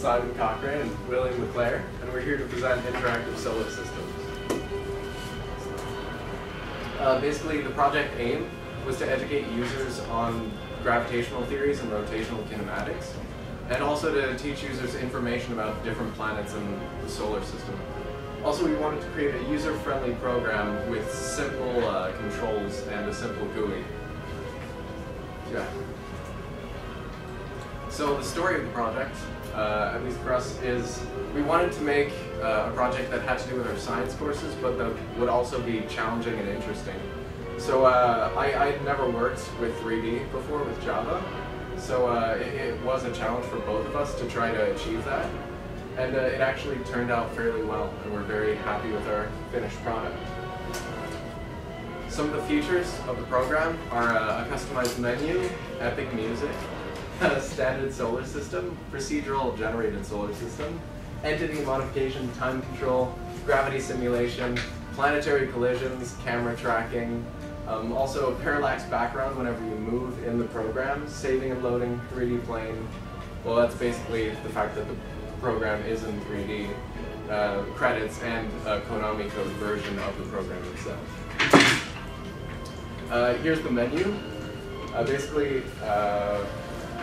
Simon Cochrane and William LeClaire, and we're here to present interactive solar systems. Basically, the project aim was to educate users on gravitational theories and rotational kinematics, and also to teach users information about different planets in the solar system. Also, we wanted to create a user-friendly program with simple controls and a simple GUI. Yeah. So the story of the project, at least for us, is we wanted to make a project that had to do with our science courses, but that would also be challenging and interesting. So I'd never worked with 3D before with Java, so it was a challenge for both of us to try to achieve that. And it actually turned out fairly well, and we're very happy with our finished product. Some of the features of the program are a customized menu, epic music, a standard solar system, procedural generated solar system, entity modification, time control, gravity simulation, planetary collisions, camera tracking, also parallax background whenever you move in the program, saving and loading 3D plane. Well, that's basically the fact that the program is in 3D, credits, and a Konami code version of the program itself. Here's the menu. Basically,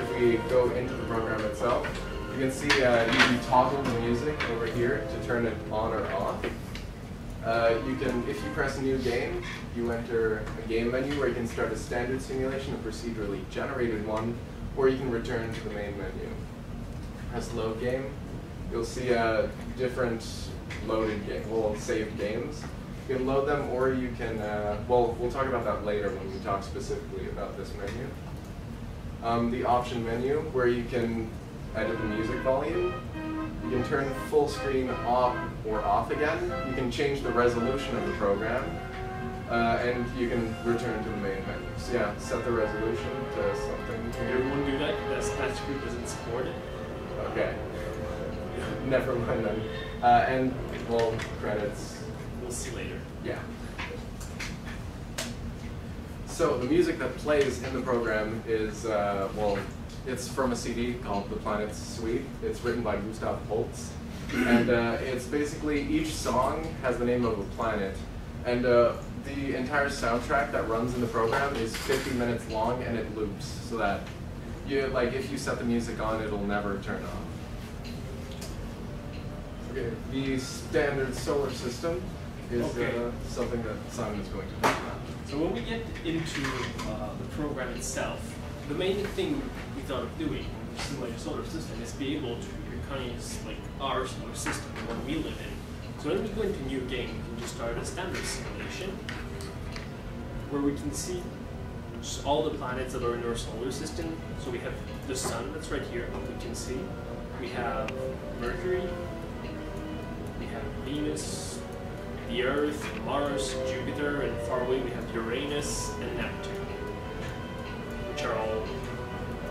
if we go into the program itself, you can see you can toggle the music over here to turn it on or off. You can, if you press new game, you enter a game menu where you can start a standard simulation, a procedurally generated one, or you can return to the main menu. Press load game. You'll see different loaded saved games. You can load them, or you can, well, we'll talk about that later when we talk specifically about this menu. The option menu, where you can edit the music volume. You can turn full screen off or off again. You can change the resolution of the program. And you can return to the main menu. So yeah, set the resolution to something. You won't do that because that screen doesn't support it. Okay. Never mind then. And, well, credits. We'll see later. Yeah. So the music that plays in the program is, well, it's from a CD called The Planet's Suite. It's written by Gustav Holst. And it's basically, each song has the name of a planet. And the entire soundtrack that runs in the program is 50 minutes long, and it loops, so that if you set the music on, it'll never turn off. Okay, the standard solar system is something that Simon is going to talk about. So when we get into the program itself, the main thing we thought of doing when we simulate a solar system is be able to recognize our solar system, the one we live in. So when we go into new game, we can just start a standard simulation where we can see all the planets that are in our solar system. So we have the sun that's right here, we can see. We have Mercury, we have Venus, the Earth, Mars, Jupiter, and far away we have Uranus and Neptune, which are all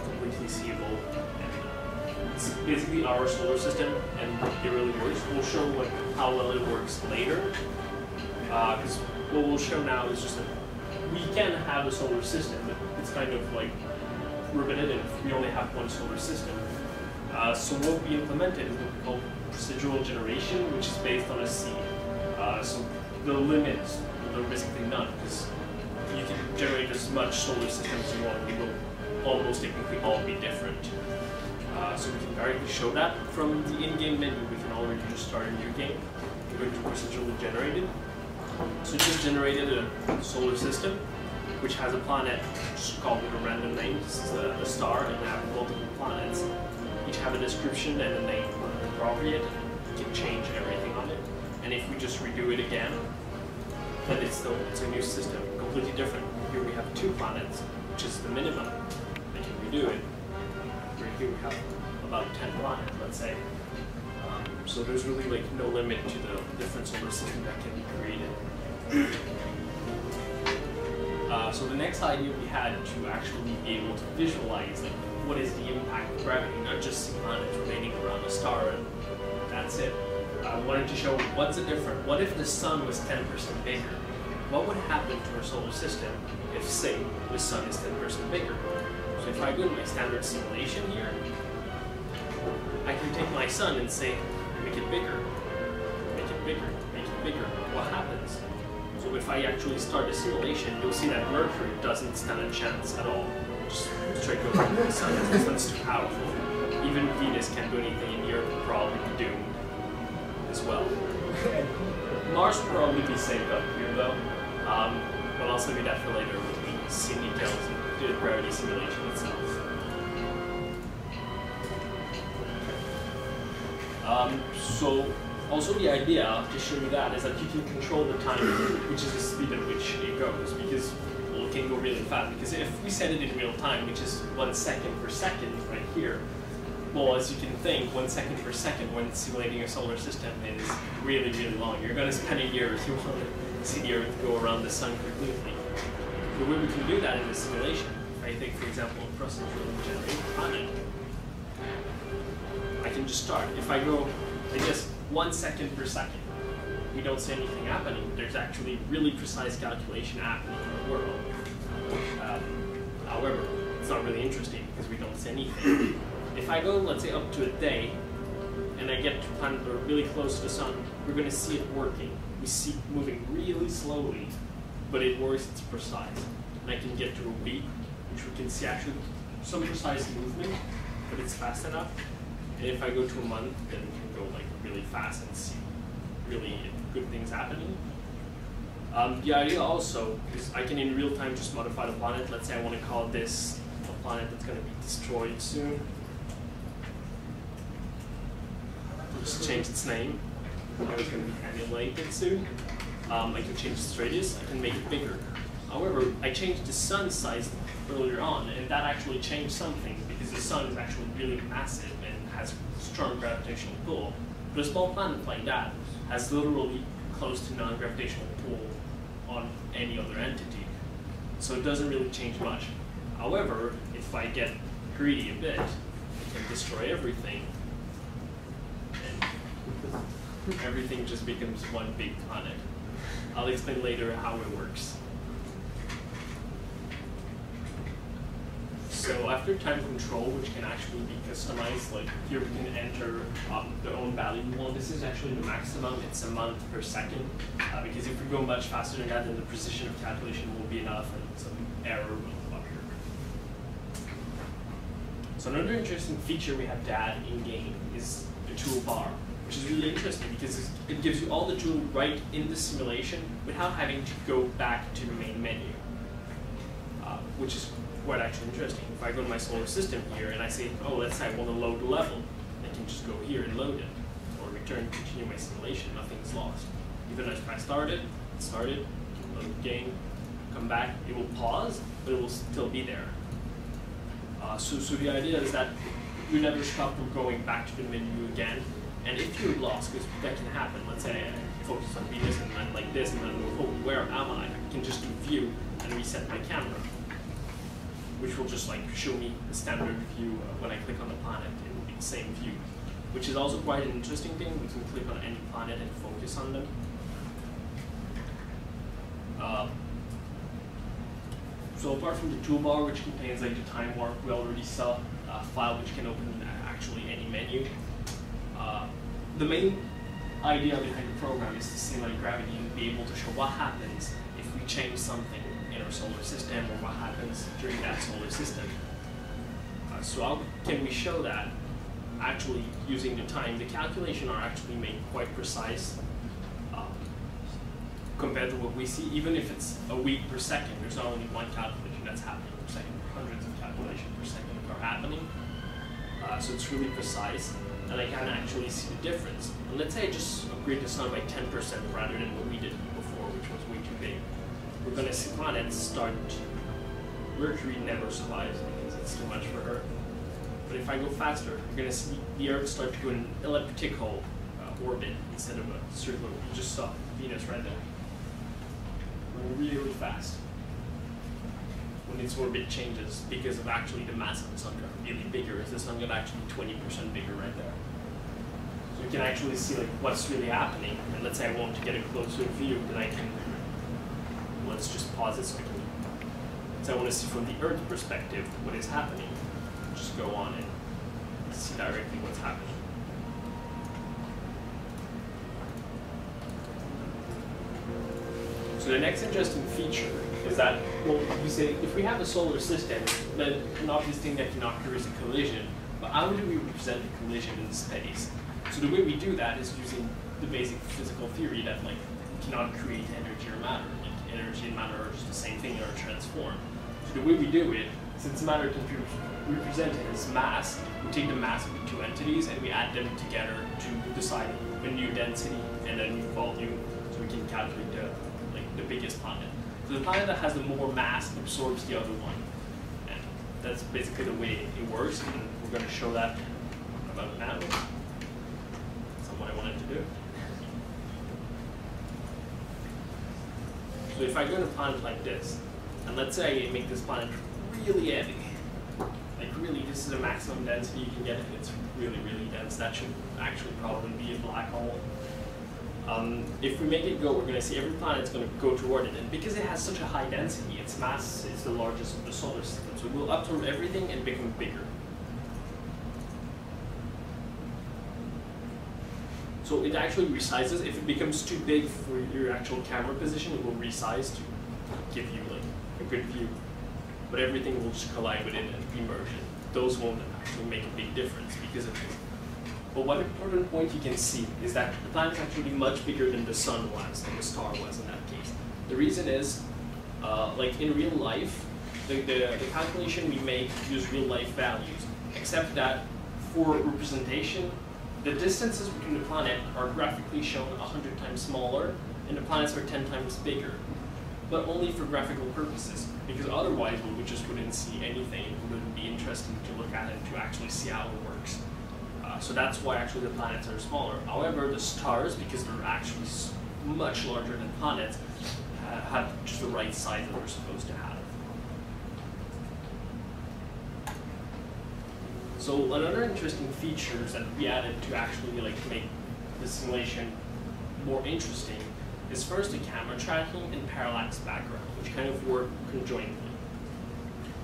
completely seeable. It's basically our solar system, and it really works. We'll show how well it works later, because what we'll show now is just that we can have a solar system, but it's kind of repetitive. We only have one solar system. So what we implemented is what we call procedural generation, which is based on a seed. So the limits are basically none, because you can generate as much solar system as you want. They will almost technically all be different. So we can directly show that from the in-game menu. We can already just start a new game. We're going to procedurally generated. So it just generated a solar system, which has a planet, just called with a random name. This is a star, and we have multiple planets. Each have a description and a name appropriate. You can change everything on it. And if we just redo it again, then it's a new system, completely different. Here we have 2 planets, which is the minimum. We can redo it. Right here we have about 10 planets, let's say. So there's really no limit to the different solar system that can be created. So the next idea we had to actually be able to visualize what is the impact of gravity, not just see planets rotating around a star and that's it. I wanted to show what's the difference. What if the sun was 10% bigger? What would happen to our solar system if, say, the sun is 10% bigger? So if I go to my standard simulation here, I can take my sun and say, make it bigger, make it bigger, make it bigger. What happens? So if I actually start a simulation, you'll see that Mercury doesn't stand a chance at all. Just straight goes into the sun. The sun's too powerful. Even Venus can't do anything, and Europe will probably be doomed as well. Mars will probably be saved up here though. But I'll save you that for later when we see details and do the gravity simulation itself. So also the idea, to show you that, is that you can control the time, which is the speed at which it goes, because it can go really fast. Because if we set it in real time, which is 1 second per second right here, well, as you can think, 1 second per second when simulating a solar system is really, really long. You're going to spend a year if you want to see the Earth go around the sun completely. The way we can do that in the simulation, I think, for example, a process will generate a planet. I can just start. If I go, I guess, 1 second per second, we don't see anything happening. There's actually really precise calculation happening in the world. However, it's not really interesting because we don't see anything. If I go, let's say, up to a day, and I get to a planet really close to the sun, we're going to see it working. We see it moving really slowly, but it works, it's precise. And I can get to a week, which we can see actually some precise movement, but it's fast enough. And if I go to a month, then we can go like really fast and see really good things happening. The idea also is I can in real time just modify the planet. Let's say I want to call this a planet that's going to be destroyed soon. Just change its name. Now it's going to be annihilated soon. I can change its radius. I can make it bigger. However, I changed the sun size earlier on, and that actually changed something because the sun is actually really massive and has strong gravitational pull. But a small planet like that has literally close to non-gravitational pull on any other entity. So it doesn't really change much. However, if I get greedy a bit, I can destroy everything. And everything just becomes one big planet. I'll explain later how it works. So after time control, which can actually be customized, like here we can enter the own value. Well, this is actually the maximum. It's a month per second. Because if we go much faster than that, then the precision of calculation won't be enough and some error will appear. So another interesting feature we have to add in-game is the toolbar, which is really interesting because it gives you all the tools right in the simulation without having to go back to the main menu, which is quite actually interesting. If I go to my solar system here and I say, oh, let's say I want to load a level, I can just go here and load it, or return, continue my simulation, nothing's lost. Even if I start it, load the game, come back, it will pause, but it will still be there. So the idea is that you never stop from going back to the menu again, and if you're lost, because that can happen, let's say I focus on Venus and I'm like this, and then oh, where am I? I can just do view and reset my camera, which will just like show me the standard view when I click on the planet. It will be the same view, which is also quite an interesting thing. We can click on any planet and focus on them. So apart from the toolbar, which contains like the time warp, we already saw a file which can open actually any menu. The main idea behind the program is to simulate gravity and be able to show what happens if we change something in our solar system, or what happens during that solar system. So how can we show that? Actually, using the time, the calculations are actually made quite precise compared to what we see. Even if it's a week per second, there's not only one calculation that's happening per second, hundreds of calculations per second are happening. So it's really precise, and I can actually see the difference. And let's say I just upgrade the sun by 10% rather than what we did before, which was way too big. We're going to see planets start. Mercury never survives because it's too much for her. But if I go faster, you're going to see the Earth start to go in an elliptical orbit instead of a circular. You just saw Venus right there. Going really, really fast. When its orbit changes, because of actually the mass of the sun got really bigger, the sun got actually 20% bigger right there. So you can actually see like what's really happening. And let's say I want to get a closer view, then I can. Let's just pause it so I can. So I want to see from the Earth perspective what is happening. Just go on and see directly what's happening. So the next interesting feature is that, well, you say, if we have a solar system, then an obvious thing that can occur is a collision. But how do we represent a collision in space? So the way we do that is using the basic physical theory that like you cannot create energy or matter. Like energy and matter are just the same thing, or transformed. So the way we do it, since matter can be represented as mass, we take the mass of the two entities and we add them together to decide a new density and a new volume, so we can calculate the biggest planet. So the planet that has the more mass absorbs the other one. And that's basically the way it works, and we're going to show that about now. That's what I wanted to do. So if I go to a planet like this, and let's say I make this planet really heavy, like really, this is the maximum density you can get, and it's really, really dense. That should actually probably be a black hole. If we make it go, we're going to see every planet's going to go toward it, and because it has such a high density, its mass is the largest of the solar system, so it will absorb everything and become bigger. So it actually resizes. If it becomes too big for your actual camera position, it will resize to give you like a good view. But everything will just collide with it and emerge. Those won't actually make a big difference because of this. But one important point you can see is that the planet is actually much bigger than the sun was, than the star was in that case. The reason is, like in real life, the calculation we make use real life values, except that for representation, the distances between the planet are graphically shown 100 times smaller, and the planets are 10 times bigger. But only for graphical purposes, because otherwise we just wouldn't see anything. It wouldn't be interesting to look at it to actually see how it works. So that's why actually the planets are smaller. However, the stars, because they're actually much larger than planets, have just the right size that they're supposed to have. So another interesting feature that we added to actually like make the simulation more interesting is first the camera tracking and parallax background, which kind of work conjointly.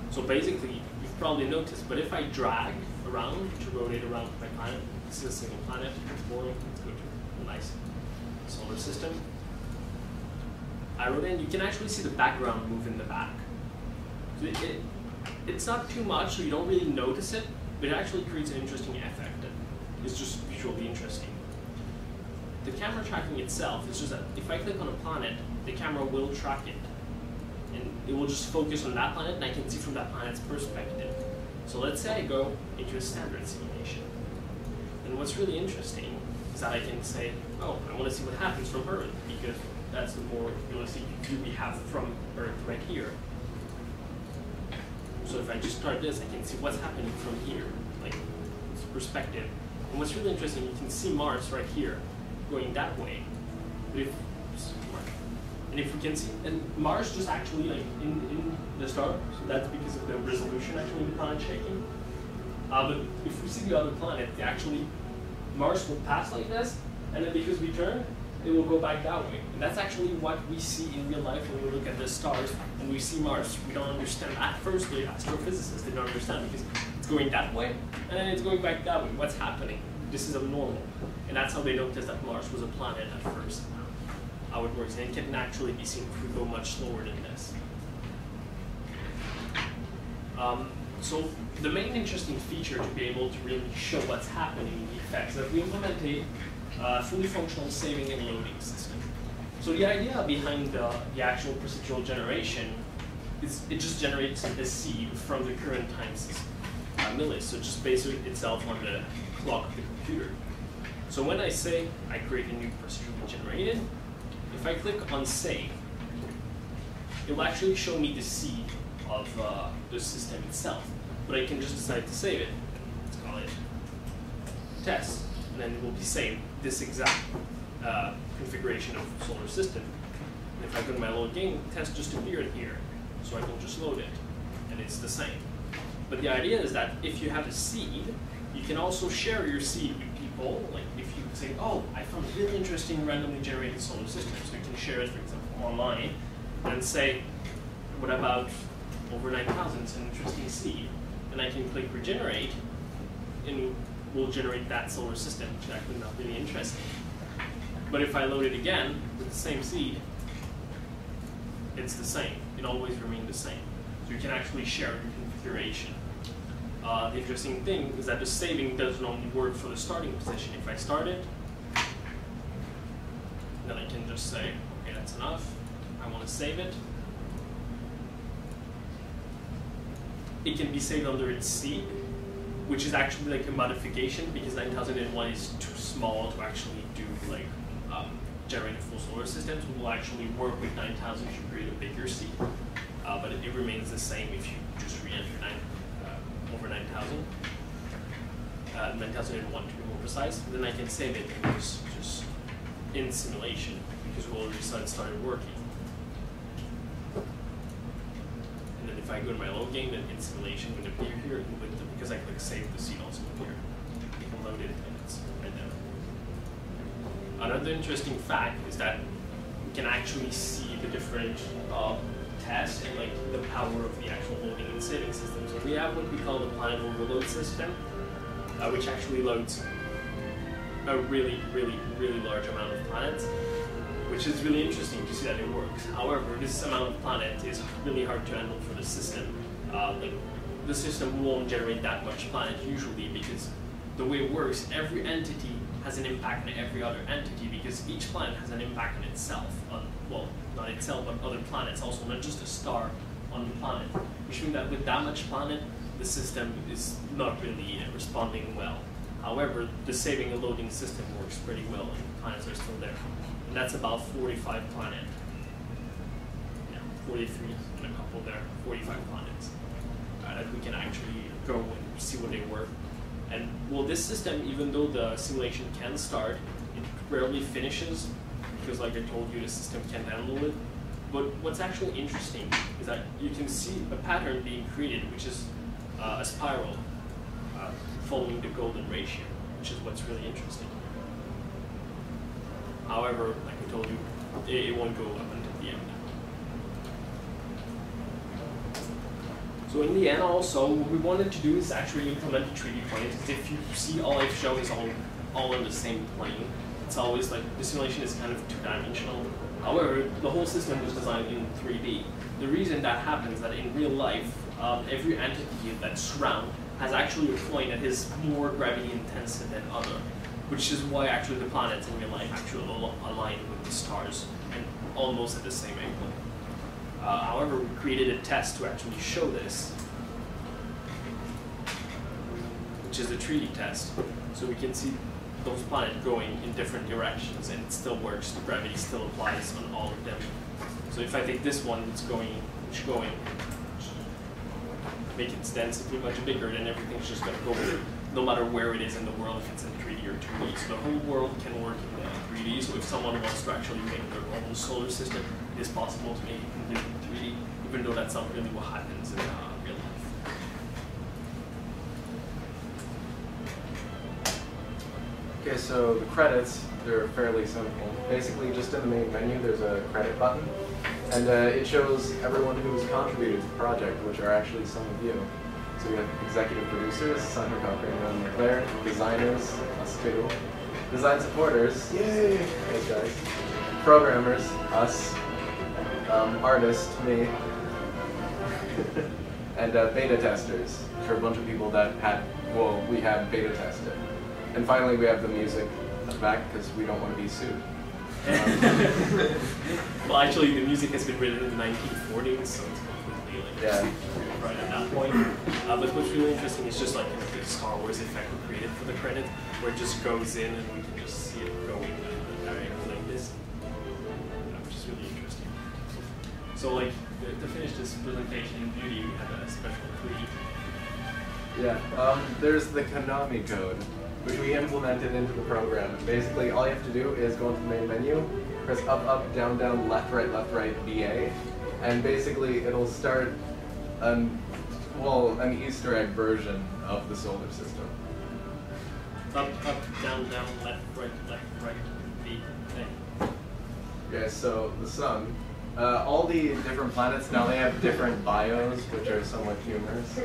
So basically, you've probably noticed, but if I drag around to rotate around my planet, this is a single planet, it's boring, let's go to a nice solar system. I rotate, and you can actually see the background move in the back. So it's not too much, so you don't really notice it, but it actually creates an interesting effect that is just visually interesting. The camera tracking itself is just that if I click on a planet, the camera will track it. And it will just focus on that planet, and I can see from that planet's perspective. So let's say I go into a standard simulation. And what's really interesting is that I can say, oh, I want to see what happens from Earth, because that's the more realistic view we have from Earth right here. So if I just start this, I can see what's happening from here, like its perspective. And what's really interesting, you can see Mars right here, going that way. But if we can see, and Mars just actually like in the star, so that's because of the resolution actually in the planet shaking. But if we see the other planet, Mars will pass like this, and then because we turn, it will go back that way. And that's actually what we see in real life when we look at the stars and we see Mars. We don't understand. At first, the astrophysicists didn't understand because it's going that way, and then it's going back that way. What's happening? This is abnormal. And that's how they noticed that Mars was a planet at first. How it works, and it can actually be seen if we go much slower than this. So the main interesting feature to be able to really show what's happening in the effects is that we implement a fully functional saving and loading system. So the idea behind the actual procedural generation is it just generates a seed from the current time system, millis, so it just bases itself on the clock of the computer. So when I say I create a new procedurally generated, if I click on save, it will actually show me the seed of the system itself. But I can just decide to save it. Let's call it test, and then it will be saved, this exact configuration of the solar system. And if I go to my load game, test just appeared here. So I will just load it, and it's the same. But the idea is that if you have a seed, you can also share your seed with people. Like if you say, oh, I found a really interesting randomly generated solar system, so you can share it, for example, online, and say, what about over 9,000? It's an interesting seed. And I can click regenerate, and will generate that solar system, which is actually not really interesting. But if I load it again with the same seed, it's the same. It always remains the same. So you can actually share your configuration. The interesting thing is that the saving doesn't only work for the starting position. If I start it, then I can just say, okay, that's enough. I want to save it. It can be saved under its seed, which is actually like a modification because 9001 is too small to actually do like generate a full solar system. So we'll actually work with 9000 to create a bigger seed, but it remains the same if you just re-enter over 9000. 9001 to be more precise. Then I can save it and just in simulation because we already started working. And then if I go to my load game, then in simulation would appear here, and because I click save, the seed also appear. You can load it and it's right there. Another interesting fact is that we can actually see the different tests and like the power of the actual loading and saving system. So we have what we call the planet overload system, which actually loads a really large amount of planets, which is really interesting to see that it works. However, this amount of planet is really hard to handle for the system. Like the system won't generate that much planet usually because the way it works, every entity has an impact on every other entity because each planet has an impact on itself, well, not itself, but other planets also, not just a star on the planet. Which means that with that much planet, the system is not really responding well. However, the saving and loading system works pretty well and planets are still there. And that's about 45 planets. Yeah, 43 and a couple there, 45 planets. That we can actually go and see what they were. And well, this system, even though the simulation can start, it rarely finishes because like I told you, the system can handle it. But what's actually interesting is that you can see a pattern being created, which is a spiral following the golden ratio, which is what's really interesting. However, like I told you, it won't go up until the end. So in the end also, what we wanted to do is actually implement a 3D plane, because if you see all I've shown is all on the same plane. It's always like, the simulation is kind of two-dimensional. However, the whole system was designed in 3D. The reason that happens is that in real life, every entity that's round has actually a point that is more gravity intensive than other, which is why actually the planets in real life actually align with the stars and almost at the same angle. However, we created a test to actually show this, which is a 3D test. So we can see those planets going in different directions and it still works. The gravity still applies on all of them. So if I take this one, it's going, make its density much bigger, then everything's just going to go no matter where it is in the world, if it's in 3D or 2D. So the whole world can work in 3D. So if someone wants to actually make their own solar system, it is possible to make it completely in 3D, even though that's not really what happens in real life. Okay, so the credits, they're fairly simple. Basically, just in the main menu, there's a credit button, and it shows everyone who's contributed to the project, which are actually some of you. So we have executive producers, Sandra Cochran and Claire, designers, us too, design supporters, yay, those guys, programmers, us, artists, me, and beta testers, which are a bunch of people that we had beta tested. And finally, we have the music at the back because we don't want to be sued. Well, actually, the music has been written in the 1940s, so it's completely like right at that point. But what's really interesting is just like the Star Wars effect we created for the credit, where it just goes in and we can just see it going diagonally like this, which is really interesting. So, like to finish this presentation in beauty, we had a special tweak. Yeah, there's the Konami code, which we implemented into the program. And basically, all you have to do is go into the main menu, press up, up, down, down, left, right, BA, and basically it'll start an Easter egg version of the solar system. Up, up, down, down, left, right, BA. Okay, so the sun. All the different planets now they have different bios, which are somewhat humorous.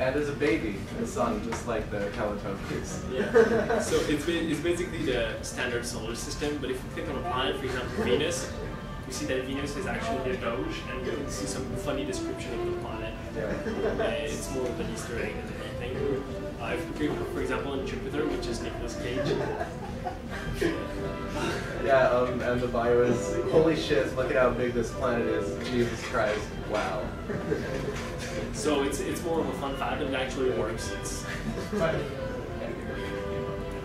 And there's a baby, a sun, just like the Teletubbies. Yeah. So it's basically the standard solar system, but if you click on a planet, for example Venus, you see that Venus is actually a Doge, and you can see some funny description of the planet. Yeah. It's more of an Easter egg than anything. If you click, for example, on Jupiter, which is Nicolas Cage. Yeah, and the bio is, holy shit, look at how big this planet is. Jesus Christ, wow. So it's more of a fun fact, and it actually works. I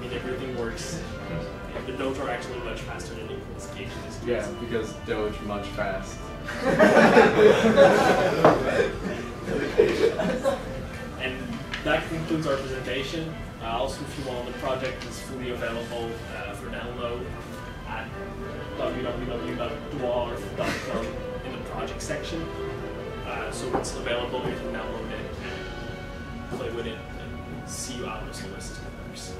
mean, everything works. The Doge are actually much faster than Nicolas Cage in this case. Yeah, because Doge much fast. And that concludes our presentation. Also, if you want, the project is fully available for download at www.dwarf.com in the project section. So it's available, you can download it and play with it and see how the solar system works.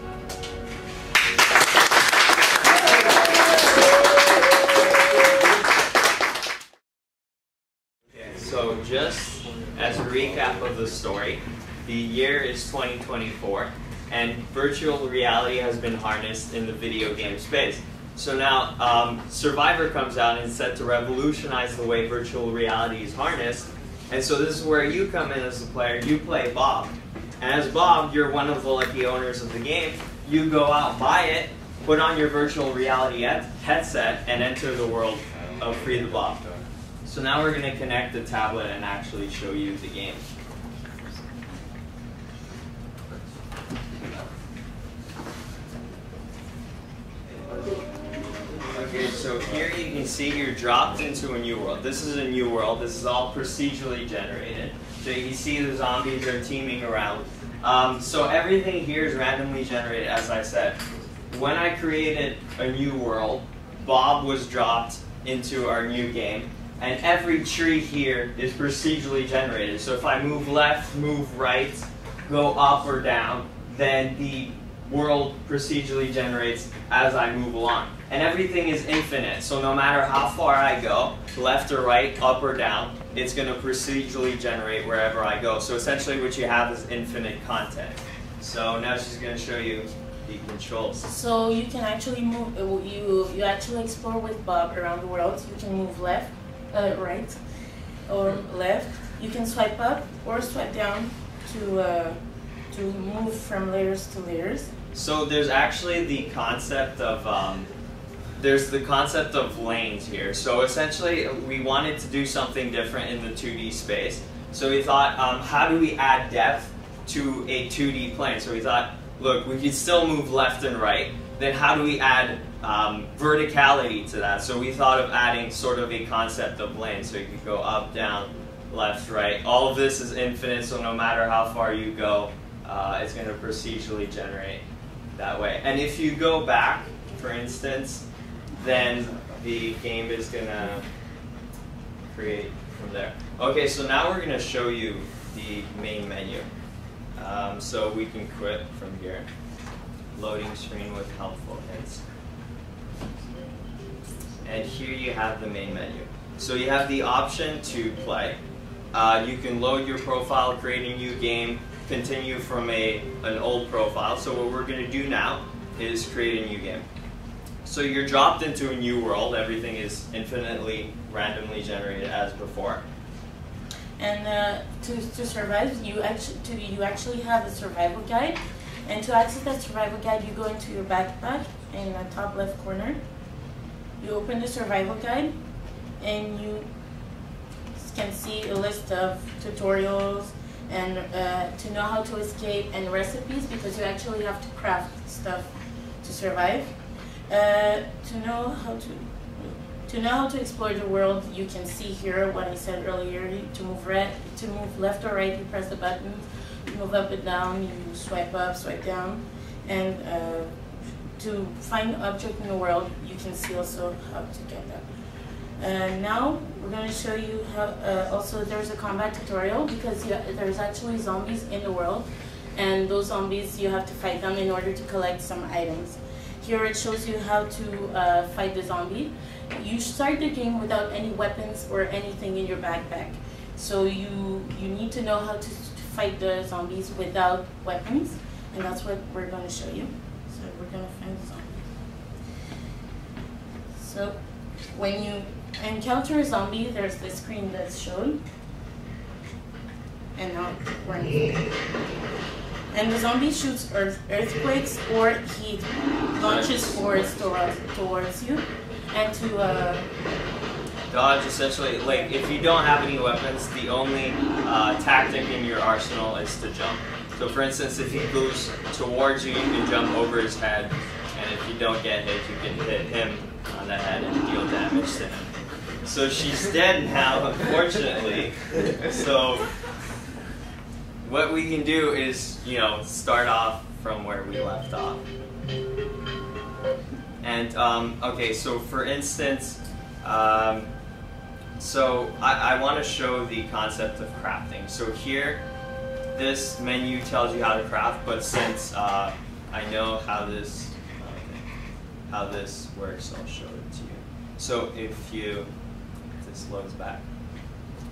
So just as a recap of the story, the year is 2024, and virtual reality has been harnessed in the video game space. So now Survivor comes out and is set to revolutionize the way virtual reality is harnessed. And so this is where you come in as the player. You play Bob. And as Bob, you're one of the lucky owners of the game. You go out, buy it, put on your virtual reality headset, and enter the world of Free the Bob. So now we're going to connect the tablet and actually show you the game. Okay, so here you can see you're dropped into a new world. This is a new world. This is all procedurally generated. So you can see the zombies are teaming around. So everything here is randomly generated, as I said. When I created a new world, Bob was dropped into our new game. And every tree here is procedurally generated. So if I move left, move right, go up or down, then the world procedurally generates as I move along. And everything is infinite, so no matter how far I go, left or right, up or down, it's going to procedurally generate wherever I go. So essentially what you have is infinite content. So now she's going to show you the controls. So you can actually move, you actually explore with Bob around the world. You can move left, right, or left. You can swipe up or swipe down to move from layers to layers. So there's actually the concept of lanes here. So essentially we wanted to do something different in the 2D space. So we thought, how do we add depth to a 2D plane? So we thought, look, we could still move left and right. Then how do we add verticality to that? So we thought of adding sort of a concept of lanes. So you could go up, down, left, right. All of this is infinite, so no matter how far you go, it's going to procedurally generate that way. And if you go back, for instance, then the game is going to create from there. Okay, so now we're going to show you the main menu. So we can quit from here. Loading screen with helpful hints. And here you have the main menu. So you have the option to play. You can load your profile, create a new game, continue from an old profile. So what we're going to do now is create a new game. So you're dropped into a new world. Everything is infinitely randomly generated as before. And to survive, you actually have a survival guide. And to access that survival guide, you go into your backpack in the top left corner. You open the survival guide, and you can see a list of tutorials and to know how to escape and recipes, because you actually have to craft stuff to survive. To know how to explore the world, you can see here what I said earlier. To move left or right, you press the button. You move up and down, you swipe up, swipe down, and to find an object in the world, you can see also how to get that. Now we're going to show you how. Also, there's a combat tutorial, because there's actually zombies in the world, and those zombies, you have to fight them in order to collect some items. Here it shows you how to fight the zombie. You start the game without any weapons or anything in your backpack, so you need to know how to fight the zombies without weapons, and that's what we're going to show you. So we're going to find the zombies. So when you encounter a zombie, there's the screen that's shown. And now we're in. And the zombie shoots earthquakes, or he launches forwards towards you. And to dodge, essentially, like if you don't have any weapons, the only tactic in your arsenal is to jump. So for instance, if he goes towards you, you can jump over his head, and if you don't get hit, you can hit him on the head and deal damage to him. So she's dead now, unfortunately. So what we can do is, you know, start off from where we left off. And okay, so for instance, so I want to show the concept of crafting. So here, this menu tells you how to craft, but since I know how this works, I'll show it to you. So if this loads back,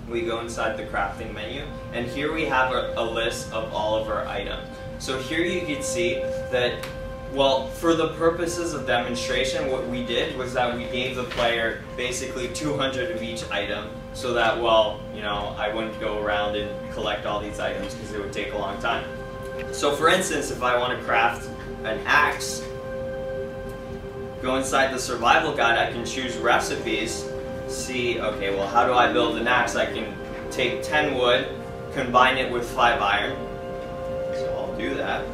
we go inside the crafting menu, and here we have a list of all of our items. So here you can see that, well, for the purposes of demonstration, what we did was that we gave the player basically 200 of each item, so that, well, you know, I wouldn't go around and collect all these items because it would take a long time. So for instance, if I want to craft an axe, go inside the survival guide, I can choose recipes, see, okay, well, how do I build an axe? I can take 10 wood, combine it with 5 iron, so I'll do that.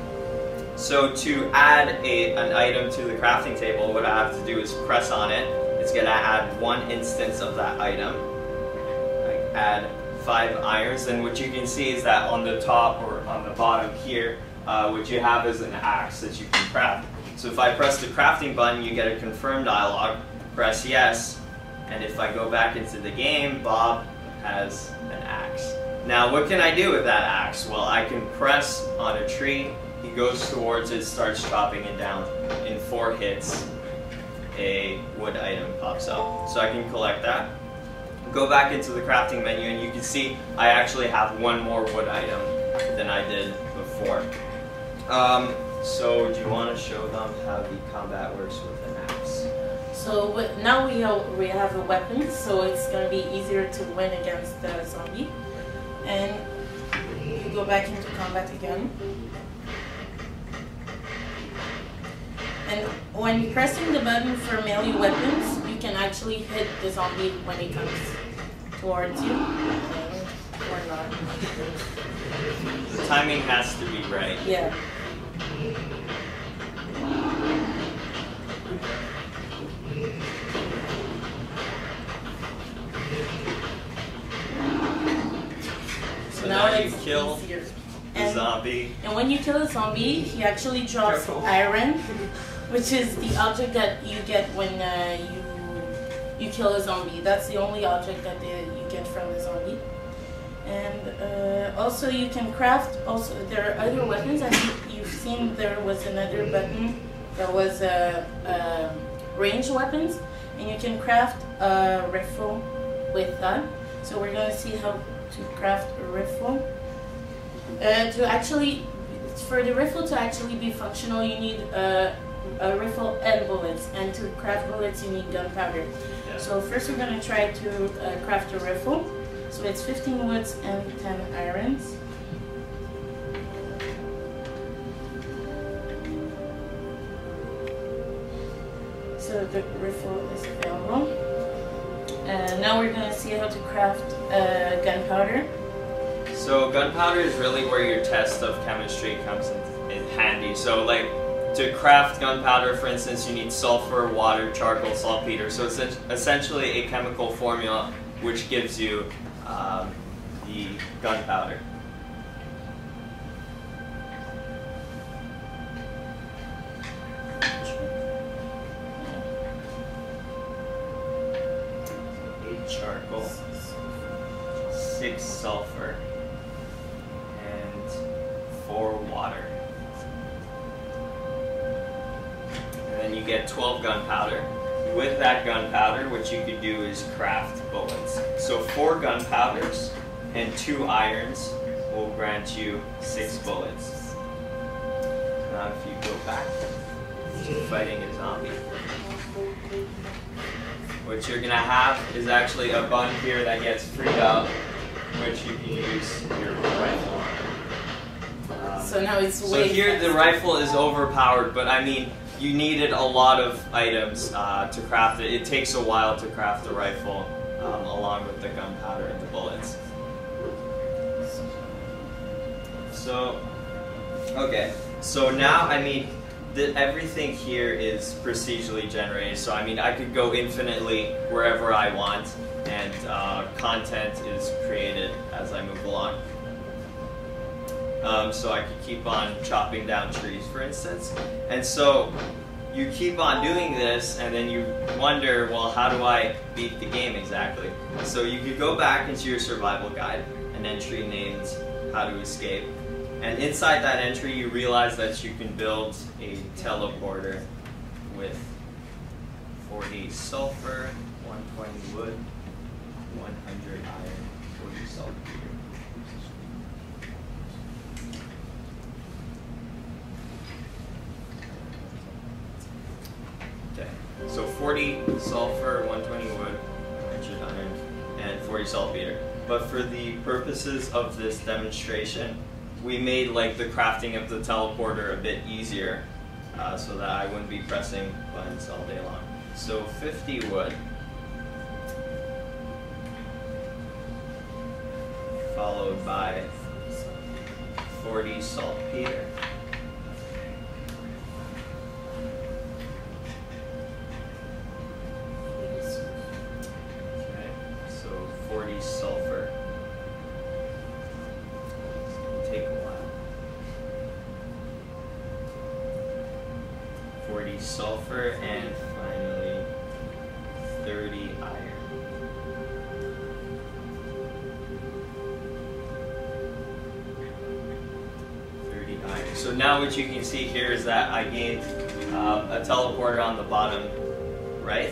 So to add an item to the crafting table, what I have to do is press on it. It's going to add 1 instance of that item. I add 5 irons, and what you can see is that on the top or on the bottom here, what you have is an axe that you can craft. So if I press the crafting button, you get a confirm dialog, press yes, and if I go back into the game, Bob has an axe. Now what can I do with that axe? Well, I can press on a tree, he goes towards it, starts chopping it down. In 4 hits, a wood item pops up. So I can collect that. Go back into the crafting menu, and you can see I actually have 1 more wood item than I did before. So do you want to show them how the combat works with an axe? So now we have a weapon, so it's going to be easier to win against the zombie. And you go back into combat again. And when you're pressing the button for melee weapons, you can actually hit the zombie when he comes towards you, or not. The timing has to be right. Yeah. So now you kill easier. the zombie. And when you kill a zombie, he actually drops iron, which is the object that you get when you kill a zombie. That's the only object that you get from the zombie. And also you can craft, also there are other weapons. As you've seen, there was another button that was range weapons, and you can craft a rifle with that. So we're going to see how to craft a rifle. For the rifle to actually be functional, you need a rifle and bullets, and to craft bullets you need gunpowder. Yeah. So first we're going to try to craft a rifle. So it's 15 woods and 10 irons. So the rifle is available. Now we're going to see how to craft gunpowder. So gunpowder is really where your test of chemistry comes in handy. So like to craft gunpowder, for instance, you need sulfur, water, charcoal, saltpeter. So it's essentially a chemical formula which gives you the gunpowder. Charcoal, 6 sulfur, and 4 water. And then you get 12 gunpowder. With that gunpowder, what you could do is craft bullets. So 4 gunpowders and 2 irons will grant you 6 bullets. Now if you go back to fighting a zombie, what you're going to have is actually a button here that gets freed up, which you can use your rifle on. So now it's So way here the faster. rifle is overpowered, but I mean, you needed a lot of items to craft it. It takes a while to craft the rifle, along with the gunpowder and the bullets. So, okay. So now, I mean, everything here is procedurally generated. So I mean, I could go infinitely wherever I want, and content is created as I move along. So I could keep on chopping down trees, for instance. And so you keep on doing this, and then you wonder, well, how do I beat the game exactly? So you could go back into your survival guide, an entry named How to Escape. And inside that entry, you realize that you can build a teleporter with 40 sulfur, 120 wood, 100 iron, 40 sulfur. Okay, so 40 sulfur, 120 wood, 100 iron, and 40 saltpeter. But for the purposes of this demonstration, we made like the crafting of the teleporter a bit easier, so that I wouldn't be pressing buttons all day long. So 50 wood, followed by 40 saltpeter. Okay, so 40 sulfur. Take a while. 40 sulfur, and finally 30 iron. So now what you can see here is that I gained a teleporter on the bottom right.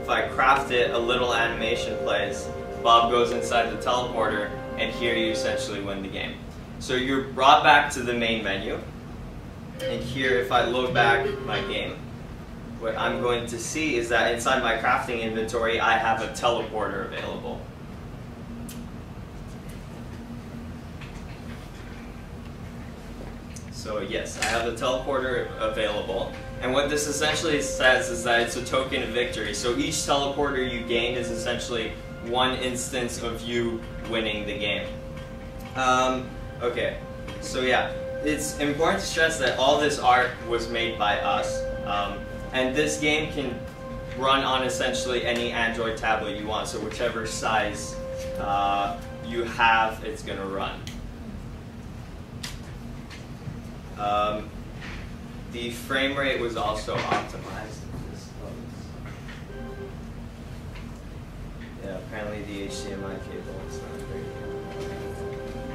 If I craft it, a little animation plays. Bob goes inside the teleporter, and here you essentially win the game. So you're brought back to the main menu, and here if I load back my game, what I'm going to see is that inside my crafting inventory I have a teleporter available. So yes, I have the teleporter available, and what this essentially says is that it's a token of victory. So each teleporter you gain is essentially one instance of you winning the game. Okay, so yeah, it's important to stress that all this art was made by us, and this game can run on essentially any Android tablet you want, so whichever size you have, it's going to run. The frame rate was also optimized. Yeah, apparently the HDMI cable is not very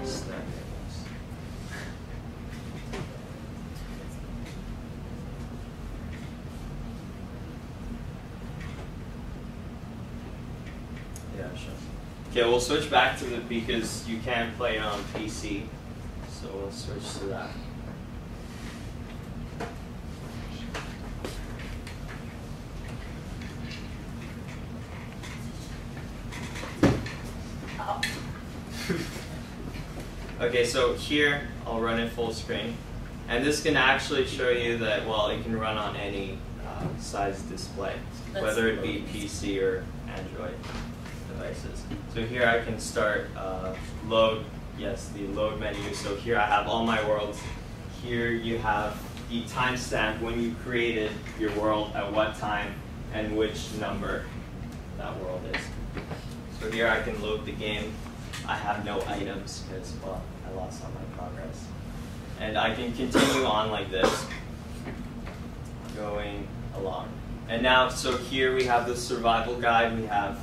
snap cables. Yeah, sure. Okay, we'll switch back to the, because you can play it on PC, so we'll switch to that. Okay, so here I'll run it full screen, and this can actually show you that, well, it can run on any size display, whether it be PC or Android devices. So here I can start load, yes, the load menu. So here I have all my worlds. Here you have the timestamp when you created your world, at what time, and which number that world is. So here I can load the game. I have no items because, well, I lost all my progress. And I can continue on like this, going along. And now, so here we have the survival guide. We have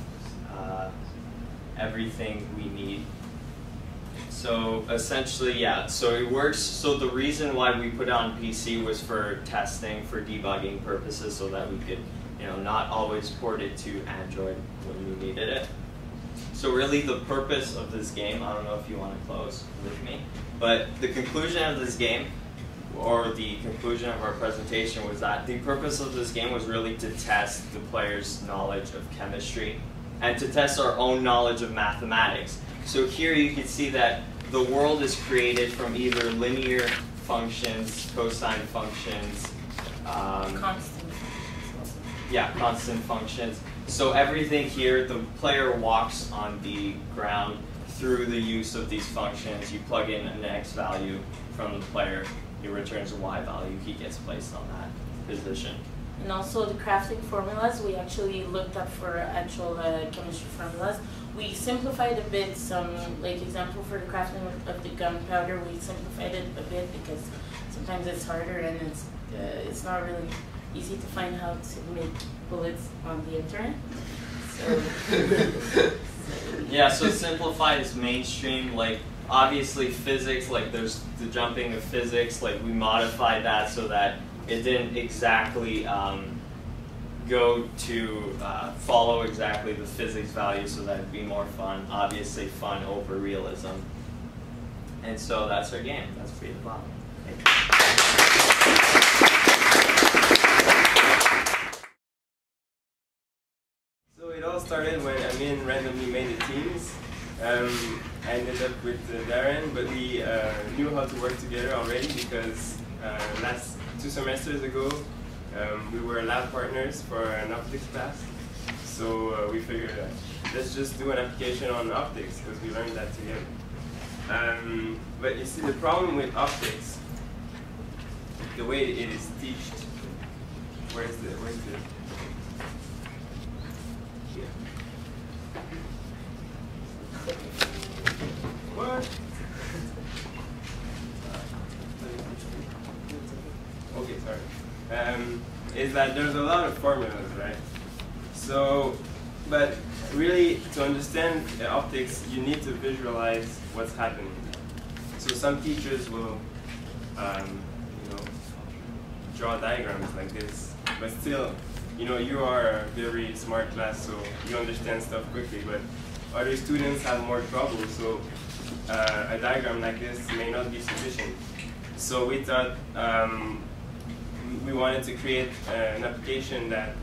everything we need. So essentially, yeah, so it works. So the reason why we put it on PC was for testing, for debugging purposes, so that we could, you know, not always port it to Android when we needed it. So really the purpose of this game, I don't know if you want to close with me, but the conclusion of this game, or the conclusion of our presentation, was that the purpose of this game was really to test the players' knowledge of chemistry and to test our own knowledge of mathematics. So here you can see that the world is created from either linear functions, cosine functions, Constant. yeah, constant functions. So everything here, the player walks on the ground through the use of these functions. You plug in an x value from the player, he returns a y value, he gets placed on that position. And also the crafting formulas, we actually looked up for actual chemistry formulas. We simplified a bit some, like example for the crafting of the gunpowder, we simplified it a bit because sometimes it's harder and it's not really easy to find how to make bullets on the internet. So, yeah, so simplified is mainstream, like obviously physics, like there's the jumping of physics, like we modified that so that it didn't exactly go to follow exactly the physics value so that it'd be more fun, obviously fun over realism. And so that's our game, that's pretty fun. So it all started when Amin randomly made the teams. I ended up with Darren, but we knew how to work together already because last 2 semesters ago we were lab partners for an optics class. So we figured let's just do an application on optics because we learned that together. But you see, the problem with optics, the way it is taught, where's the here. What? Okay, sorry. Is that there's a lot of formulas, right? So, but really, to understand optics, you need to visualize what's happening. So some teachers will, draw diagrams like this, but still, you are a very smart class, so you understand stuff quickly, but other students have more trouble, so a diagram like this may not be sufficient. So we thought we wanted to create an application that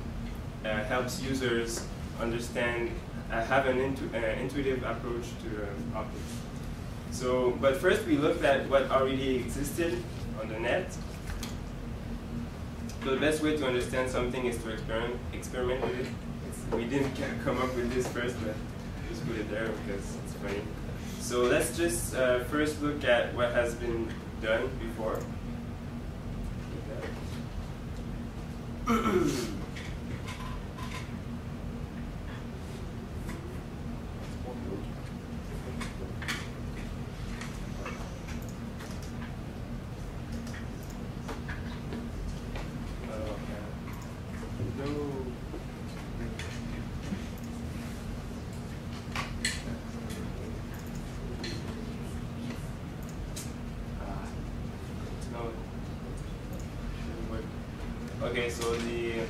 helps users understand, have an intuitive approach to optics. So, but first we looked at what already existed on the net. So the best way to understand something is to experiment with it. We didn't come up with this first, but just put it there because it's funny. So let's just first look at what has been done before. Okay, so the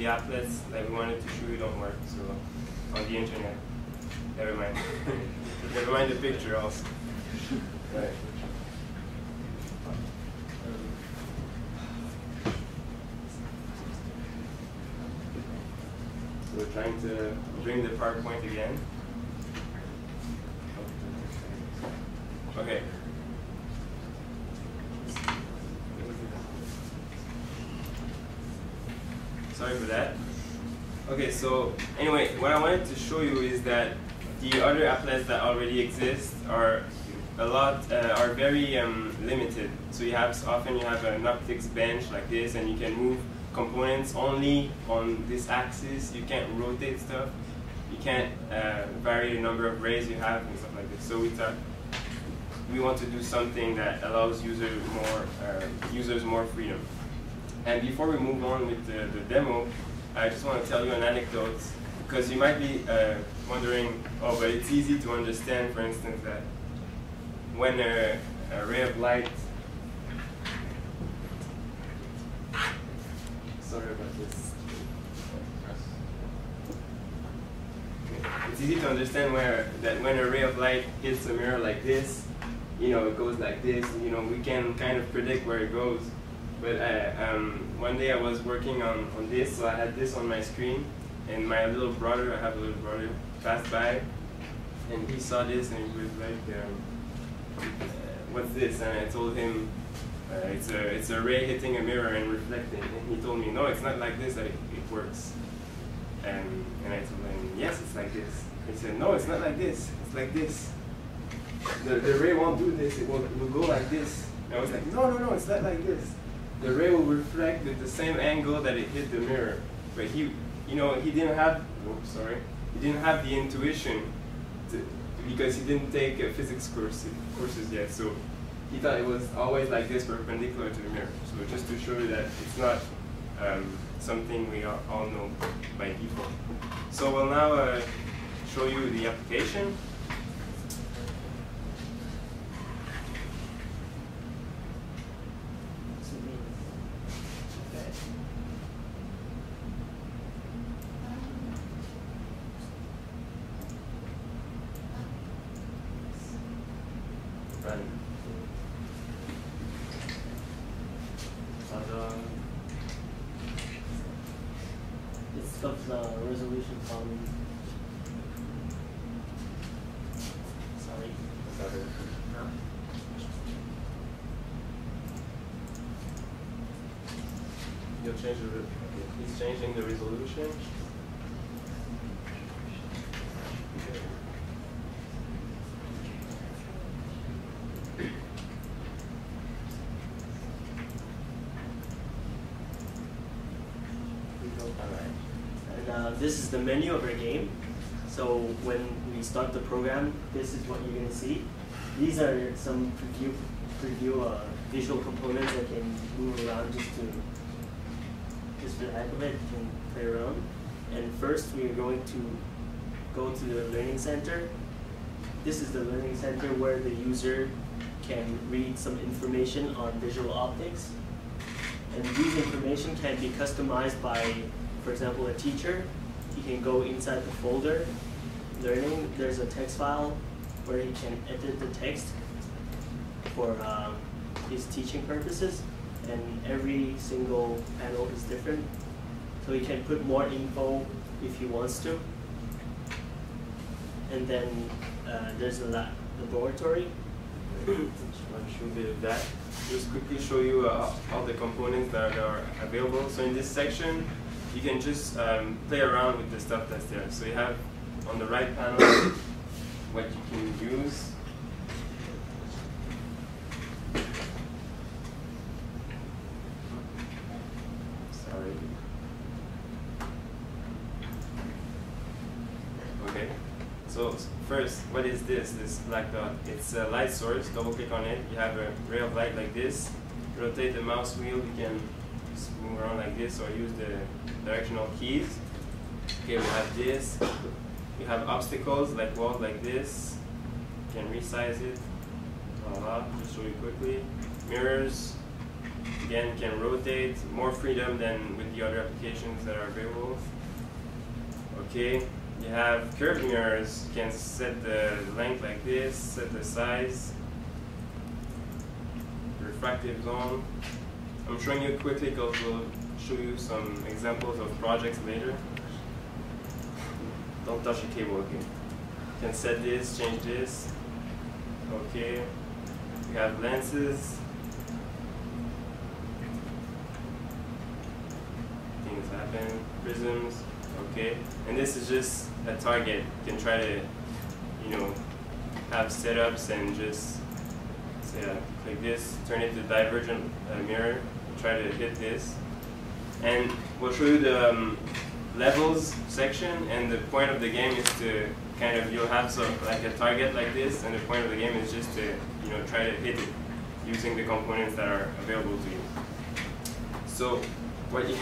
applets that we wanted to show you don't work, so on the internet. Never mind. Never mind the picture also. Right. So we're trying to bring the PowerPoint again. Okay. Sorry for that. Okay, so anyway, what I wanted to show you is that the other applets that already exist are are very limited. So often you have an optics bench like this, and you can move components only on this axis. You can't rotate stuff. You can't vary the number of rays you have and stuff like this. So we thought we want to do something that allows users more freedom. And before we move on with the demo, I just want to tell you an anecdote, because you might be wondering, oh, but it's easy to understand, for instance, that when a ray of light, sorry about this. it's easy to understand that when a ray of light hits a mirror like this, you know, it goes like this. You know, we can kind of predict where it goes. But one day I was working on this, so I had this on my screen, and my little brother, I have a little brother, passed by, and he saw this, and he was like, what's this? And I told him, it's a ray hitting a mirror and reflecting. And he told me, no, it's not like this that it works. And I told him, yes, it's like this. He said, no, it's not like this, it's like this. The ray won't do this, it will go like this. And I was like, no, it's not like this. The ray will reflect at the same angle that it hit the mirror. But he didn't have, he didn't have the intuition because he didn't take physics courses yet. So he thought it was always like this, perpendicular to the mirror. So just to show you that it's not something we all know by default. So we'll now show you the application. It's of the resolution problem. Sorry. No. You'll change he's changing the resolution. This is the menu of our game. So when we start the program, this is what you're going to see. These are some preview visual components that can move around just for the heck of it. You can play around. And first, we are going to go to the Learning Center. This is the Learning Center where the user can read some information on visual optics. And these information can be customized by, for example, a teacher. He can go inside the folder, learning. There's a text file where he can edit the text for his teaching purposes. And every single panel is different. So he can put more info if he wants to. And then there's a laboratory. I'll show a bit of that. Just quickly show you all the components that are available. So in this section, you can just play around with the stuff that's there. So you have on the right panel what you can use. Sorry. Okay. So first, what is this black dot? It's a light source. Double click on it. You have a ray of light like this. Rotate the mouse wheel. You can just move around like this or use the directional keys. Okay, we have this. We have obstacles like walls like this. You can resize it. Just show you quickly. Mirrors. Again, you can rotate. More freedom than with the other applications that are available. Okay. You have curved mirrors. You can set the length like this, set the size, refractive zone. I'm showing you quickly because we'll show you some examples of projects later. Don't touch the cable, okay? You can set this, change this. Okay. You have lenses. Things happen. Prisms. Okay, and this is just a target. You can try to, have setups and just say, click this, turn it to divergent mirror, try to hit this. And we'll show you the levels section, and the point of the game is to you'll have like a target like this, and the point of the game is just to, try to hit it using the components that are available to you. So what you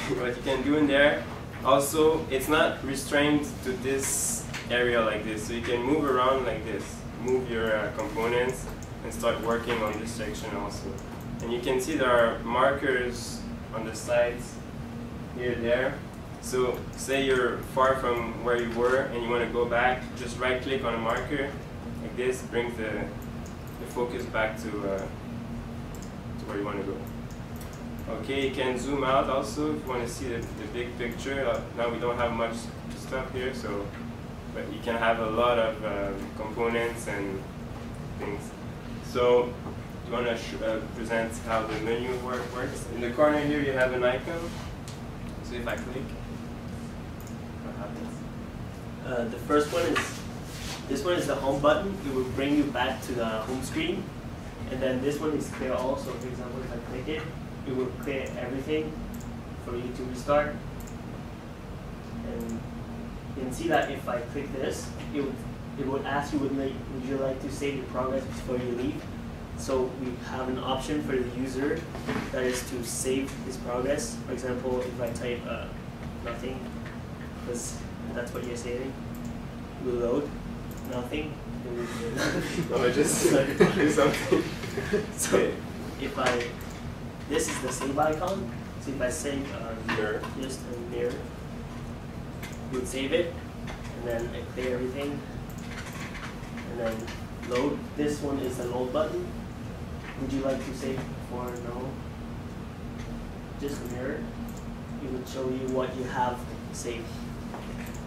can do in there. Also, it's not restrained to this area like this, so you can move around like this, move your components and start working on this section also. And you can see there are markers on the sides here, there, So say you're far from where you were and you want to go back, just right click on a marker like this, brings the focus back to where you want to go. Okay, you can zoom out also if you want to see the big picture. Now we don't have much stuff here, so but you can have a lot of components and things. So you want to present how the menu works. In the corner here you have an icon. So if I click, what happens? The first one is, this one is the home button. It will bring you back to the home screen. And then this one is clear also. For example, if I click it, it will clear everything for you to restart. And you can see that if I click this, it would ask you, would you like to save your progress before you leave? So we have an option for the user that is to save his progress. For example, if I type nothing, because that's what you're saving, it will load nothing. No, I just do something. So if this is the save icon. So if I save mirror, just a mirror, you would save it, and then I clear everything, and then load. This one is the load button. Would you like to save or no? Just a mirror. It would show you what you have saved.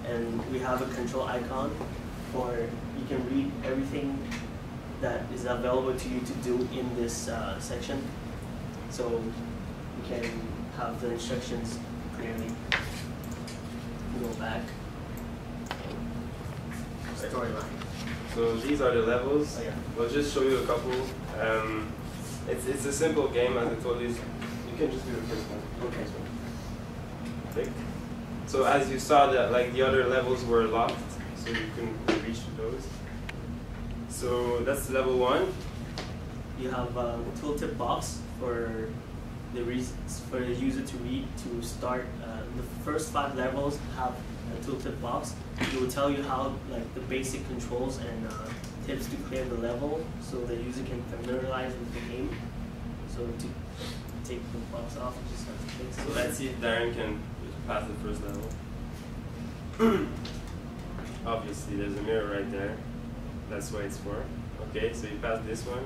And we have a control icon for you can read everything that is available to you to do in this section. So you can have the instructions clearly. Go back. Storyline. So these are the levels. Oh, yeah. We'll just show you a couple. It's a simple game, as I told you. You can just do the first one. Okay. Click. So as you saw, that like the other levels were locked, so you couldn't reach to those. So that's level 1. You have a tooltip box for the user to read to start. The first 5 levels have a tooltip box. It will tell you how, like, the basic controls and tips to clear the level, so the user can familiarize with the game. So to take the box off, you just have to click. So let's see if Darren can pass the first level. Obviously, there's a mirror right there. That's what it's for. Okay, so you pass this one.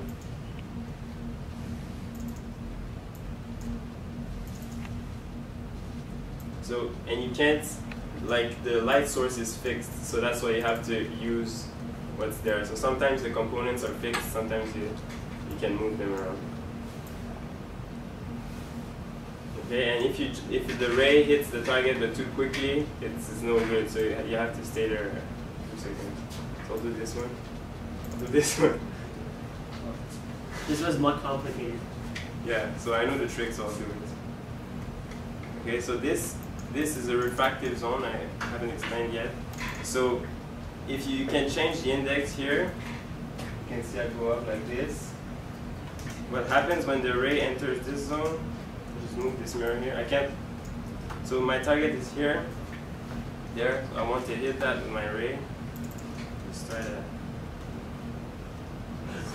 So, and you can't, like, the light source is fixed, so that's why you have to use what's there. So sometimes the components are fixed, sometimes you can move them around. Okay, and if the ray hits the target but too quickly, it's no good, so you have to stay there 2 seconds. So I'll do this one. I'll do this one. This was more complicated. Yeah, so I know the trick, so I'll do it. Okay, so this is a refractive zone, I haven't explained yet. So if you can change the index here, you can see I go up like this. What happens when the ray enters this zone, just move this mirror here. I can't, so my target is here, there, so I want to hit that with my ray. Just try that.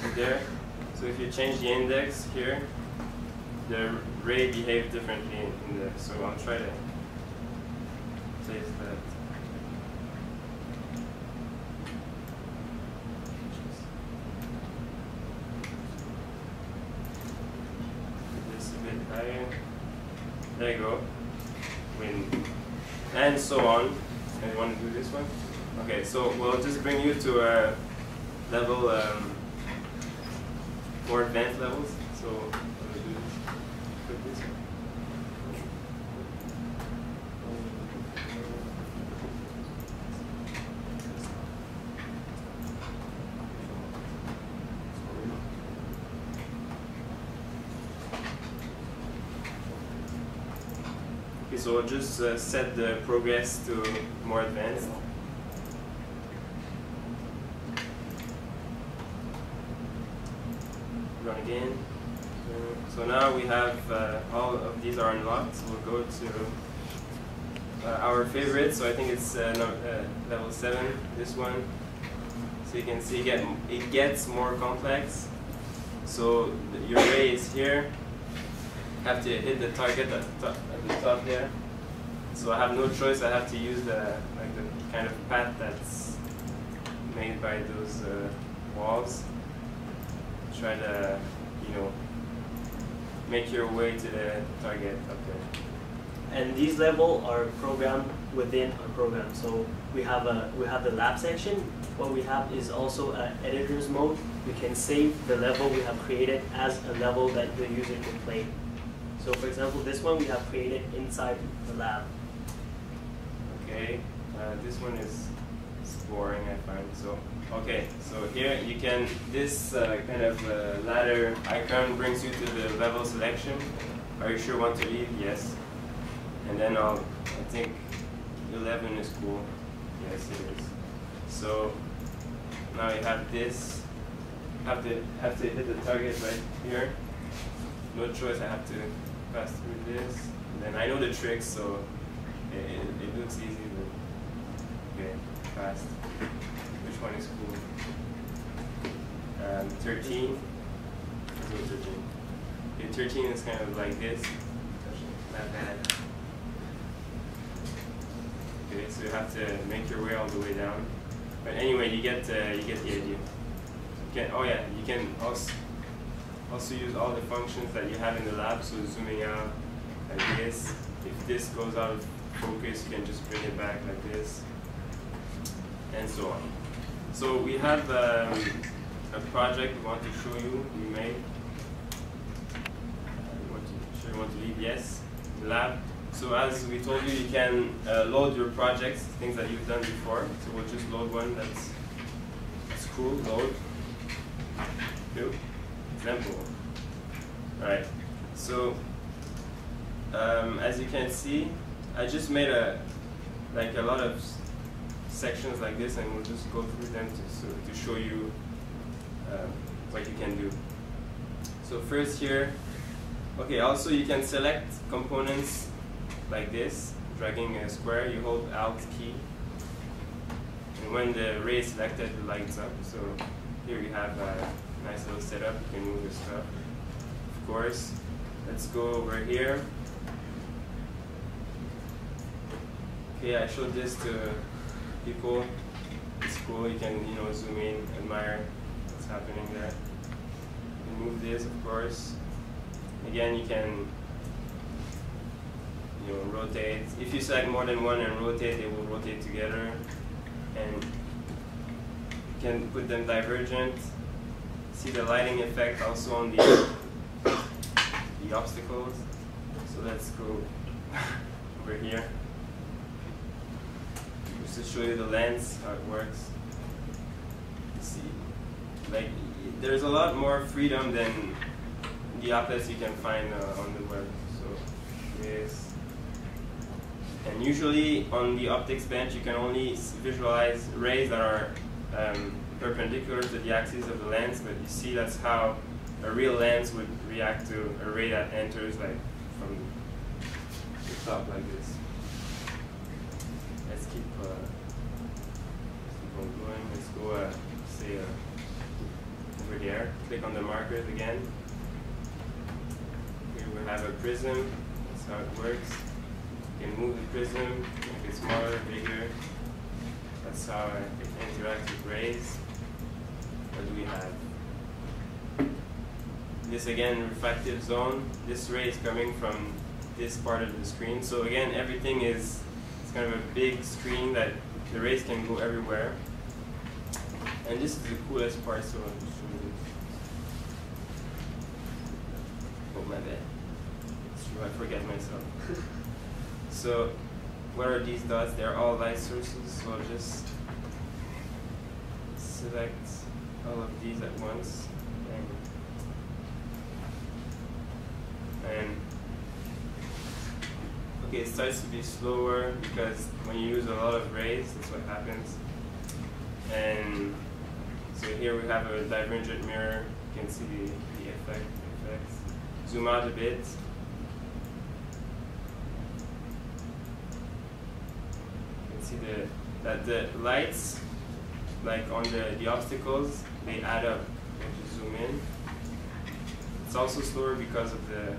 So there. So if you change the index here, the ray behaves differently in there. So I'll try to place that. Put this a bit higher. There you go. Win. And so on. And you want to do this one? Okay, so we'll just bring you to a level, more advanced levels. So let me do this. Put this one. Okay, so we'll just set the progress to more advanced. Run again. So now we have all of these are unlocked. So we'll go to our favorite. So I think it's level 7. This one. So you can see it gets more complex. So your ray is here. Have to hit the target at the top there. So I have no choice. I have to use the kind of path that's made by those walls. Try to, make your way to the target up there. And these levels are programmed within our program. So we have the lab section. What we have is also an editor's mode. We can save the level we have created as a level that the user can play. So for example, this one we have created inside the lab. Okay, this one is boring, I find. So okay, so here you can, this kind of ladder icon brings you to the level selection. Are you sure you want to leave? Yes. And then I think 11 is cool. Yes, it is. So now you have this. Have to hit the target right here. No choice. I have to pass through this. And then I know the tricks, so it looks easy. But okay, fast. Which one is cool? 13. Let's go 13. Okay, 13 is kind of like this. Not bad. Okay, so you have to make your way all the way down. But anyway, you get the idea. You can also use all the functions that you have in the lab. So zooming out like this. If this goes out of focus, you can just bring it back like this, and so on. So we have a project we want to show you. We made. You want to leave? Yes. Lab. So as we told you, you can load your projects, things that you've done before. So we'll just load one that's cool. Load. New. Example. All right. So as you can see, I just made a lot of sections like this, and we'll just go through them to show you what you can do. So first here, okay. Also, you can select components like this, dragging a square. You hold Alt key, and when the ray is selected, it lights up. So here we have a nice little setup. You can move your stuff. Of course, let's go over here. Okay, I showed this to people. It's cool. You can zoom in, admire what's happening there. You can move this, of course. Again, you can rotate. If you select more than one and rotate, they will rotate together. And you can put them divergent. See the lighting effect also on the obstacles. So let's go over here. Just to show you the lens, how it works. See, there's a lot more freedom than the applets you can find on the web. So this. And usually on the optics bench, you can only visualize rays that are perpendicular to the axis of the lens, but you see that's how a real lens would react to a ray that enters from the top like this. Let's keep on going. Let's go, say, over there. Click on the markers again. Here we have a prism. That's how it works. You can move the prism, make it smaller, bigger. That's how it interacts with rays. What do we have? This again, refractive zone. This ray is coming from this part of the screen. So again, everything it's kind of a big screen that the rays can go everywhere. And this is the coolest part, so I'll just show you this. Oh my bad. It's true, I forget myself. So what are these dots? They're all light sources, so I'll just select all of these at once. And okay, it starts to be slower because when you use a lot of rays, that's what happens. And so here we have a divergent mirror. You can see the effects. Zoom out a bit. See that the lights, like on the obstacles, they add up. If you zoom in, it's also slower because of the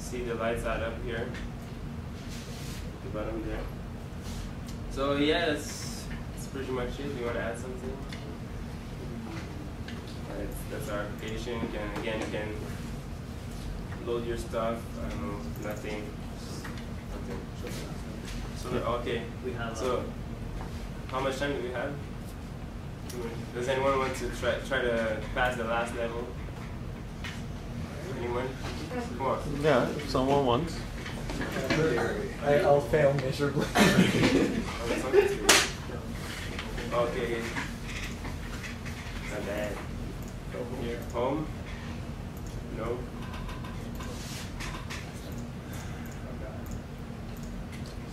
see the lights add up here. The bottom there. So yeah, that's pretty much it. Do you want to add something? Alright, that's our application. Again, you can load your stuff. I don't know, nothing. So okay. We have. So how much time do we have? Does anyone want to try to pass the last level? Anyone? Come on. Yeah, if someone wants. I'll fail miserably. Okay. Not bad. Here. Home? No.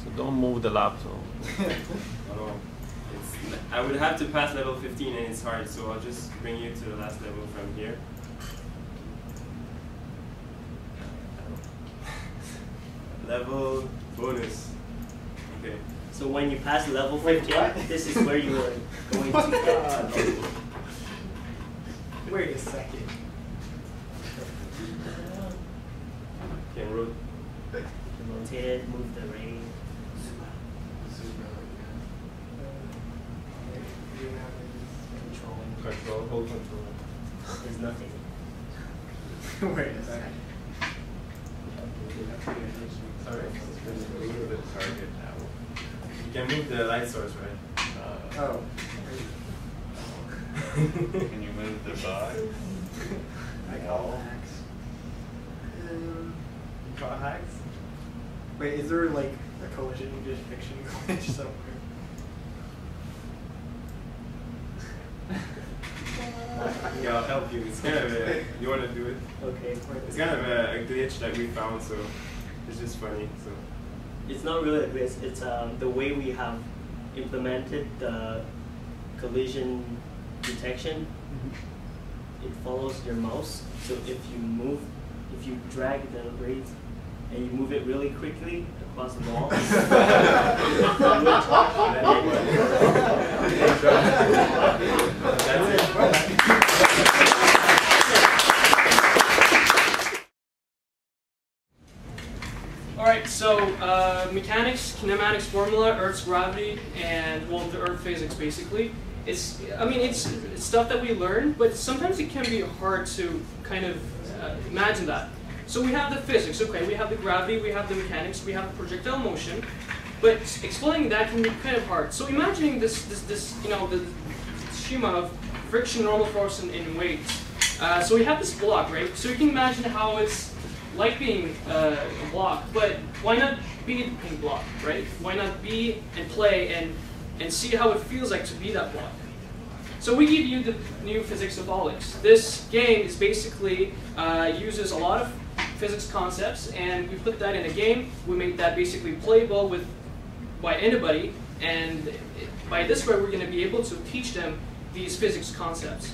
So don't move the laptop. Oh. I would have to pass level 15 and it's hard, so I'll just bring you to the last level from here. Level bonus. Okay. So when you pass level 15, this is where you are going to get. Wait a second. Can rotate. Rotate it, move the ring. Control, hold control. There's nothing. Wait a second. Sorry, we move the target now. You can move the light source, right? Oh. Can you move the box? I call hacks. You call hacks? Wait, is there like a collision fiction glitch somewhere? Yeah, I'll help you. It's kind of a, you want to do it? Okay. It's kind of a glitch that we found, so it's just funny. So It's not really a glitch. It's the way we have implemented the collision detection. It follows your mouse. So if you drag the rays and you move it really quickly across the wall, Alright, so mechanics, kinematics formula, Earth's gravity, and well, the Earth physics basically. It's stuff that we learn, but sometimes it can be hard to kind of imagine that. So we have the physics, okay, we have the gravity, we have the mechanics, we have the projectile motion, but explaining that can be kind of hard. So imagining this you know, the schema of friction, normal force, and weight. So we have this block, right? So you can imagine how it's like being a block, but why not be the pink block, right? Why not be and play and see how it feels like to be that block? So we give you the new physics of Olix. This game is basically uses a lot of physics concepts, and we put that in a game. We make that basically playable by anybody, and by this way we're going to be able to teach them these physics concepts.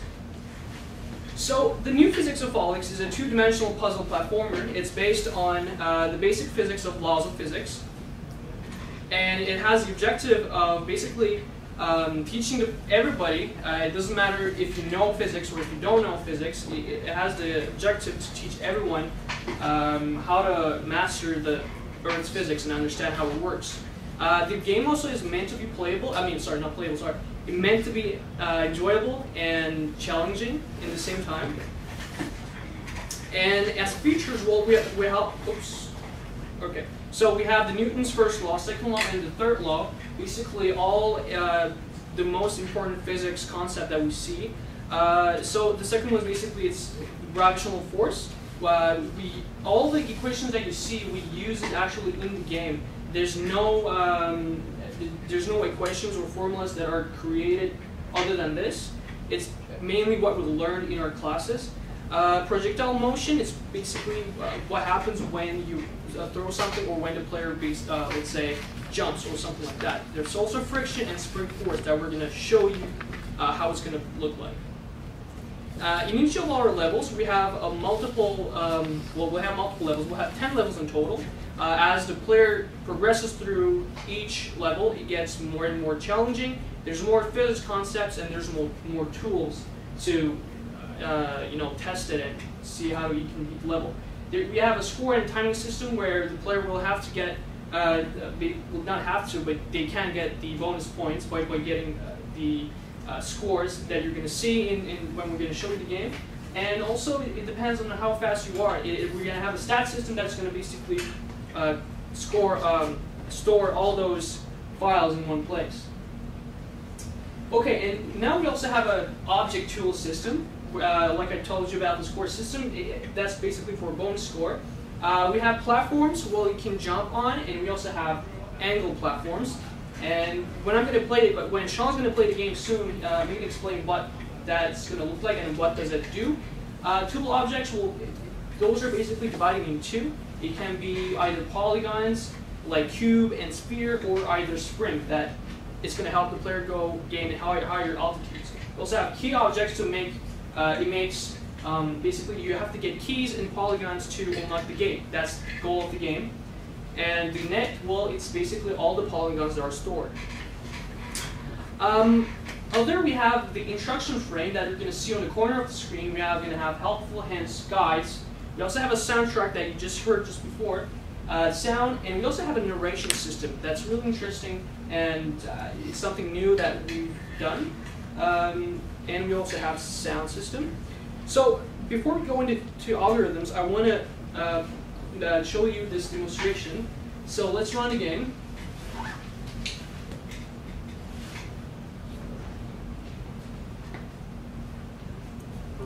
So the new physics of Olix is a two-dimensional puzzle platformer. It's based on the basic physics of laws of physics, and it has the objective of basically teaching everybody. It doesn't matter if you know physics or if you don't know physics. It has the objective to teach everyone how to master the Earth's physics and understand how it works. The game also is meant to be playable. I mean, sorry, not playable. Sorry, it's meant to be enjoyable and challenging in the same time. And as features, well, we have. Oops. Okay. So we have the Newton's first law, second law, and the third law. Basically, all the most important physics concept that we see. So the second one is basically it's gravitational force. All the equations that you see, we use it actually in the game. There's no equations or formulas that are created other than this. It's mainly what we learned in our classes. Projectile motion is basically what happens when you throw something or when the player, let's say, jumps or something like that. There's also friction and spring force that we're going to show you how it's going to look like. In each of our levels, we have multiple levels. We'll have 10 levels in total. As the player progresses through each level, it gets more and more challenging. There's more physics concepts and there's more tools to test it and see how you can beat the level. we have a score and timing system where the player will have to get, they will not have to, but they can get the bonus points by getting the scores that you're going to see when we're going to show you the game. And also, it depends on how fast you are. We're going to have a stat system that's going to basically store all those files in one place. Okay, and now we also have an object tool system. Like I told you about the score system, that's basically for a bonus score. We have platforms where you can jump on, and we also have angle platforms. And when I'm going to play it, but when Sean's going to play the game soon, we can explain what that's going to look like and what does it do. Tool objects, those are basically dividing in two. It can be either polygons, like cube and sphere, or either spring that it's going to help the player gain higher altitudes. We also have key objects to make, basically you have to get keys and polygons to unlock the gate. That's the goal of the game. And the net, well, it's basically all the polygons that are stored. Out there we have the instruction frame that you're going to see on the corner of the screen. We are going to have helpful hints, guides. We also have a soundtrack that you just heard just before, sound, and we also have a narration system that's really interesting, and it's something new that we've done. And we also have sound system. So before we go into algorithms, I want to show you this demonstration. So let's run the game.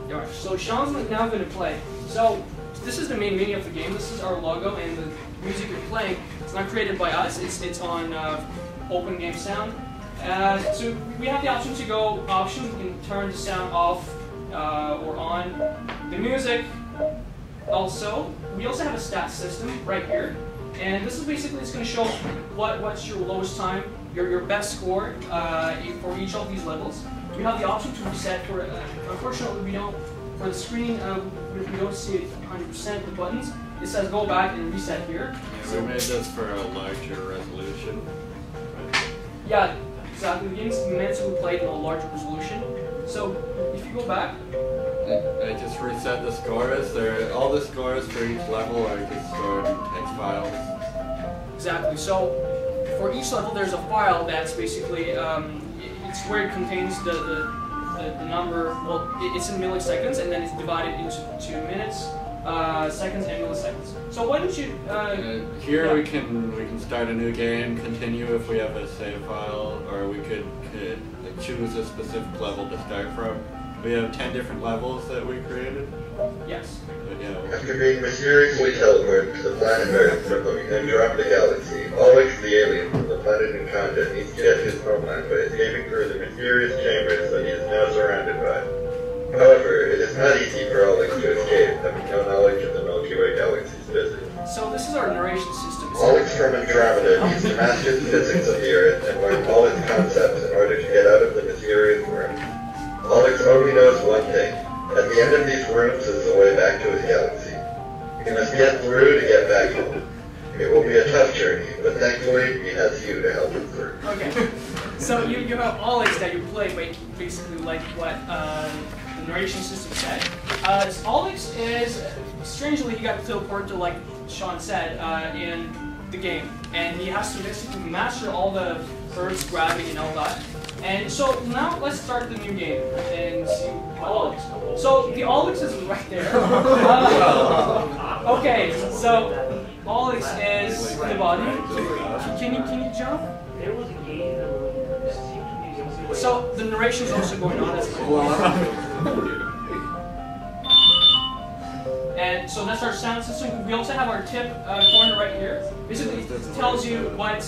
Alright, so Sean's now going to play. So this is the main menu of the game. This is our logo, and the music you're playing, it's not created by us. It's on Open Game Sound. So we have the option to go options. We can turn the sound off or on. The music. Also, we also have a stat system right here, and this is basically, it's going to show what's your lowest time, your best score for each of these levels. We have the option to reset for. Unfortunately, we don't for the screen. We don't see it 100% the buttons. It says go back and reset here. Yeah, we made this for a larger resolution. Yeah, exactly. The game's meant to be played in a larger resolution. So if you go back. I just reset the scores. All the scores for each level are just stored in text files. Exactly. So for each level, there's a file that's basically it's where it contains the number. Well, it's in milliseconds, and then it's divided into minutes, seconds, and milliseconds. So why don't you? Here we can start a new game, continue if we have a save file, or we could choose a specific level to start from. We have 10 different levels that we created. Yes. But yeah. After being mysteriously teleported to the planet Earth from the Andromeda Galaxy, Alex, the alien from the planet Enchanted, needs to get to his homeland by escaping through the mysterious chambers that he is now surrounded by. However, it is not easy for Alex to escape, having no knowledge of the Milky Way galaxy's physics. So this is our narration system. Alex from Andromeda needs to master the physics of the Earth and learn all its concepts in order to get out of the mysterious room. Alex only knows one thing. At the end of these rooms is the way back to his galaxy. He must get through to get back home. It will be a tough journey, but thankfully he has you to help him through. Okay. So you have Alex that you play basically like what the narration system said. Alex is, strangely, he got teleported to, like Sean said, in the game. And he has to basically master all the Earth's gravity and all that. And so now let's start the new game and see Alex. So the Alex is right there. Okay, so Alex is in the bottom. Can you jump? There was a game that So the narration is also going on as well. And so that's our sound system. We also have our tip corner right here. Basically, it tells you what.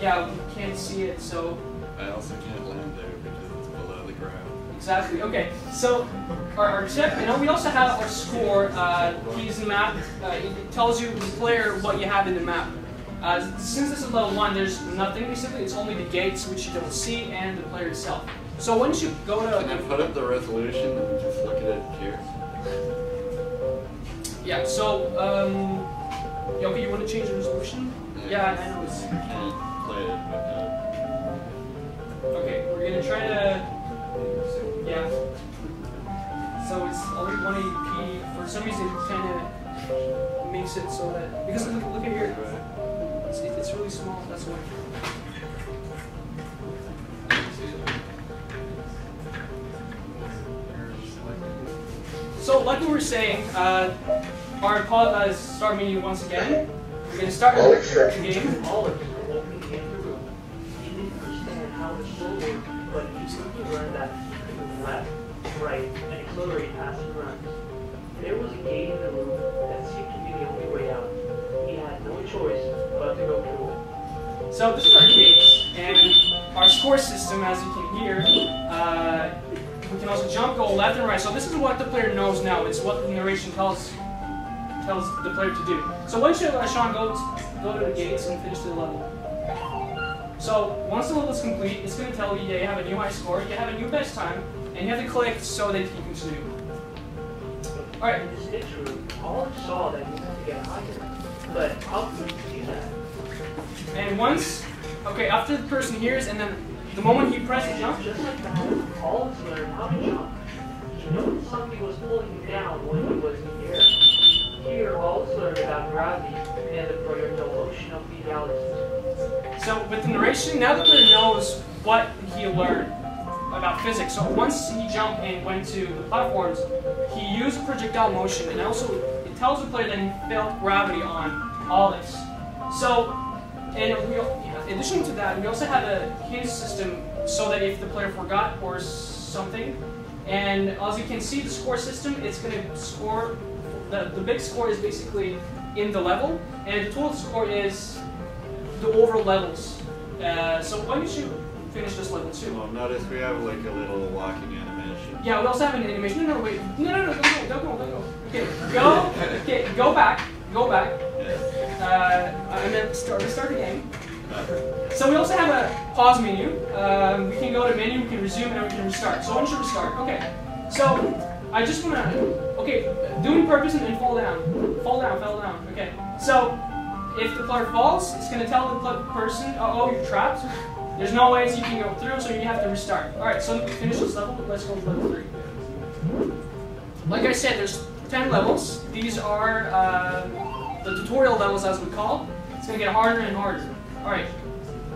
Yeah, we can't see it, so. I also can't land there because it's below the ground. Exactly. Okay. So our tip, we also have our score. Keys and map. It tells you the player what you have in the map. Since this is level 1, there's nothing basically. It's only the gates which you don't see and the player itself. So once you go to. Can I put up the resolution and just look at it here? Yeah. So okay, you want to change the resolution? Yeah, I know it's. I can't play it without. Okay, we're gonna try to, yeah. So it's only 180p. For some reason, it kind of makes it so that, because look at here, it's really small, that's why. So like we were saying, our start menu once again. We're going to start the game. Alex walking in the room. He didn't understand how the flow worked, but he simply learned that he could left, right, and accelerate as he runs. There was a gate in the room that seemed to be the only way out. He had no choice but to go through it. So this is our gates, and our score system, as you can hear, we can also jump, go left and right. So this is what the player knows now. It's what the narration tells the player to do. So why don't you let Sean go to the gates and finish the level. So once the level is complete, it's going to tell you you have a new high score, you have a new best time, and you have to click so that you can continue. Alright. In this next room, Alex saw that he had to get higher, but how could he do that? And once, okay, after the person hears, and then the moment he presses jump, just like that, Alex learned how to jump. He noticed something was pulling him down when he was in the air. Here, Alex learned about gravity and the projectile motion of the galaxy. So with the narration, now the player knows what he learned about physics. So once he jumped and went to the platforms, he used projectile motion, and also it tells the player that he felt gravity on Alex. So, and in addition to that, we also have a hint system so that if the player forgot or something, and as you can see, the score system, it's going to score, the big score is basically in the level, and the total score is the overall levels. So why don't you finish this level too? Well, notice we have like a little walking animation. Yeah, we also have an animation. No, wait. No, don't go. Okay, go back. I meant start the game. So we also have a pause menu. We can go to menu, we can resume, and we can restart. So why don't you restart? Okay. So I just wanna, doing purpose and then fall down. Okay. So if the player falls, it's gonna tell the person, oh, you're trapped. There's no ways you can go through, so you have to restart. Alright, so we finish this level, let's go to level 3. Like I said, there's 10 levels. These are the tutorial levels, as we call. It's going to get harder and harder. Alright,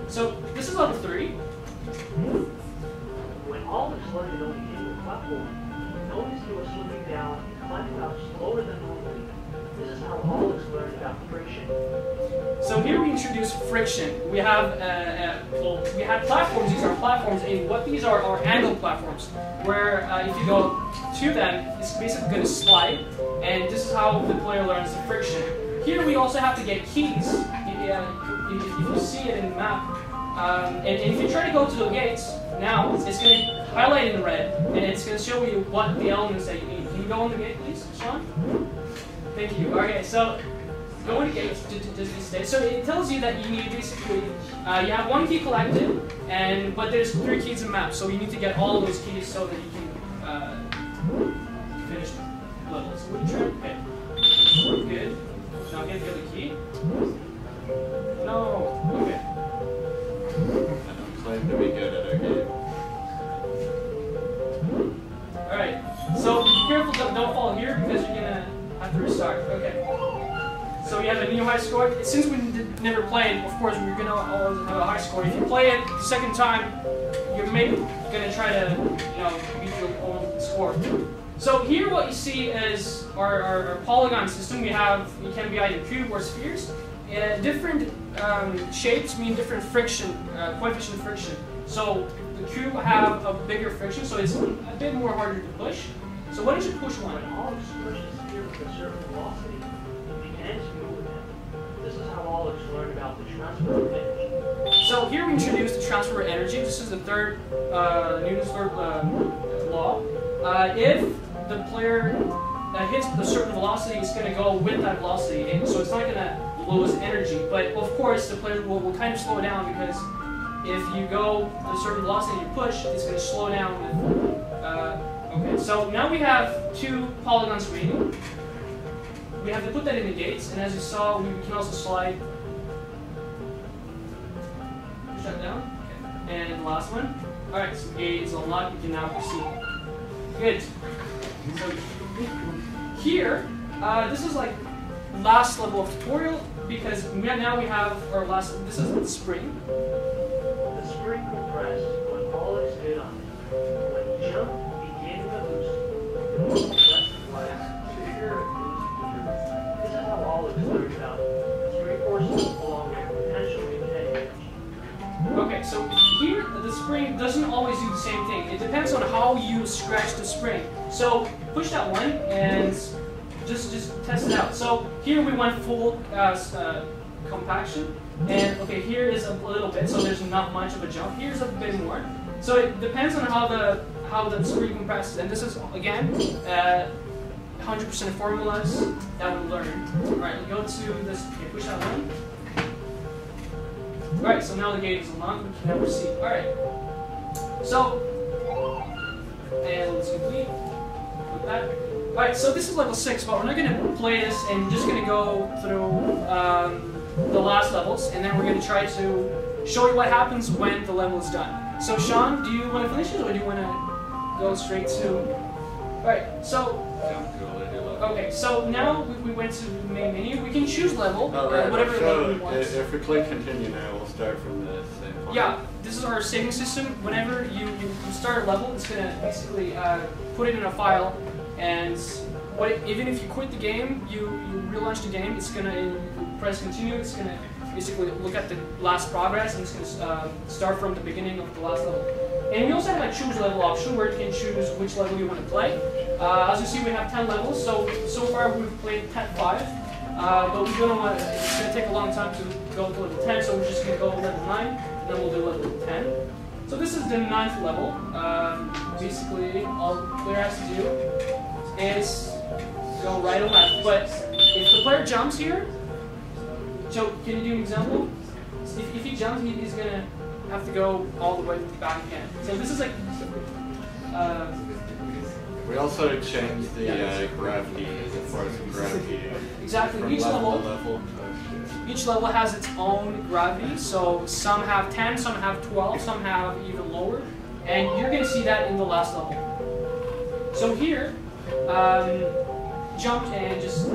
so this is level 3. When Alex landed on the end of the platform, he noticed he was slipping down and climbing up slower than normally. This is how Alex learned about friction. So here we introduce friction. We have platforms. These are platforms, and what these are angle platforms, where if you go to them, it's basically going to slide, and this is how the player learns the friction. Here we also have to get keys. If you see it in the map, and if you try to go to the gates, now it's going to highlight in red, and it's going to show you what the elements that you need. Can you go on the gate, please, Sean? Thank you. Okay, so go in the gate. So it tells you that you need basically you have one key collected, but there's 3 keys in the map, so you need to get all of those keys so that you can finish the level. So what do you try? Okay. Good. Now get the other key. No. Okay. I don't claim to be good at our game. All right. So be careful, don't fall here because you're gonna have to restart. Okay. So we have a new high score. Since we never played, of course, we're gonna always have a high score. If you play it the second time, you're maybe gonna try to, beat your own score. So here, what you see is our polygon system. It can be either cube or spheres. Different shapes mean different friction, coefficient of friction. So the cube have a bigger friction, so it's a bit more harder to push. So why don't you push one? When Alex pushed the sphere with a certain velocity, it began to move with him. This is how Alex learned about the transfer of energy. So here we introduce the transfer of energy. This is the third Newton's third law. If the player hits a certain velocity, it's going to go with that velocity, and so it's not going to lose energy. But of course, the player will kind of slow down because if you go at a certain velocity and you push, it's going to slow down with. Okay, so now we have 2 polygons remaining. We have to put that in the gates, and as you saw, we can also slide. Push that down. Okay. And the last one. Alright, so the gate is unlocked, we can now proceed. Good. So here, this is like last level of tutorial because now we have our last. This is the spring. The spring compressed when Alex did on it. When you jump, begin the boost. Press the flash, trigger a boost. This is how Alex learned out. Three forces along with potential and energy. Okay, so here the spring doesn't always do the same thing. It depends on how you scratch the spring. So push that one and just test it out. So here we want full compaction, and okay, here is a little bit, so there's not much of a jump. Here's a bit more. So it depends on how the spring compresses, and this is again 100% formulas that we learned. All right, go to this. Okay, push that one. All right, so now the gate is unlocked. We can now proceed. All right. So and let's complete with that. Alright, so this is level 6, but we're not going to play this and just going to go through the last levels, and then we're going to try to show you what happens when the level is done. So Sean, do you want to finish it, or do you want to go straight to... Alright, so... Okay, so now we went to the main menu. We can choose level, whatever level we want. If we click continue now, we'll start from the same point. Yeah, this is our saving system. Whenever you start a level, it's going to basically put it in a file. And even if you quit the game, you relaunch the game, it's going to press continue, it's going to basically look at the last progress, and it's going to start from the beginning of the last level. And we also have a choose level option where you can choose which level you want to play. As you see, we have 10 levels, so far we've played 5, but we don't want to, it's going to take a long time to go to level 10, so we're just going to go level 9, and then we'll do level 10. So this is the 9th level. Basically, all the player has to do is go right or left. But if the player jumps here, so can you do an example? If he jumps, he's going to have to go all the way back again. So this is like... we also changed the gravity, the force of gravity. Exactly. Each level has its own gravity, so some have 10, some have 12, some have even lower, and you're going to see that in the last level. So here, jump and just,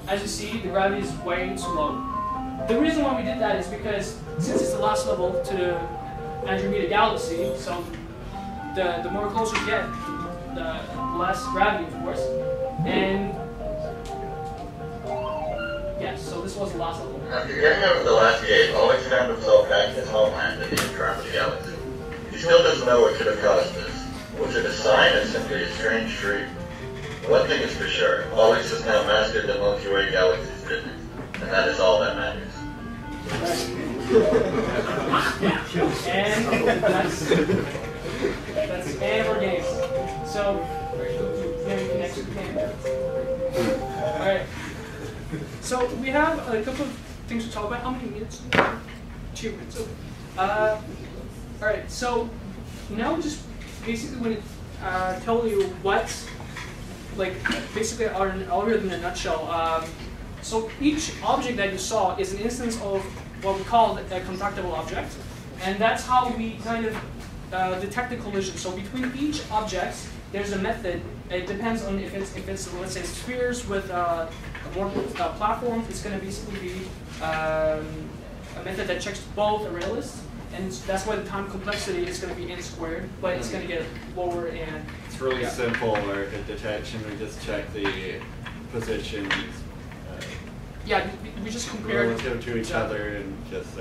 as you see, the gravity is way too low. The reason why we did that is because since it's the last level to the Andromeda Galaxy, so the more closer you get, the less gravity, of course, and yes, so this was the last level. After getting out of the last gate, Alex found himself back in his homeland in the Andromeda Galaxy. He still doesn't know what could have caused this. Was it a sign or simply a strange dream? One thing is for sure, Alex has now mastered the Milky Way Galaxy's physics, and that is all that matters. And that's the end of our game. So, next game. Alright. So we have a couple of things to talk about. How many minutes? 2 minutes. Alright, so now we just basically want to tell you what, like, basically our algorithm in a nutshell. So each object that you saw is an instance of what we call a contactable object, and that's how we kind of detect the collision. So between each object, there's a method. It depends on if it's let's say spheres with more platforms. It's going to basically be a method that checks both array lists, and that's why the time complexity is going to be n squared, but it's going to get lower and. It's really simple market detection. We just check the positions. Yeah, we just compare relative to each other and just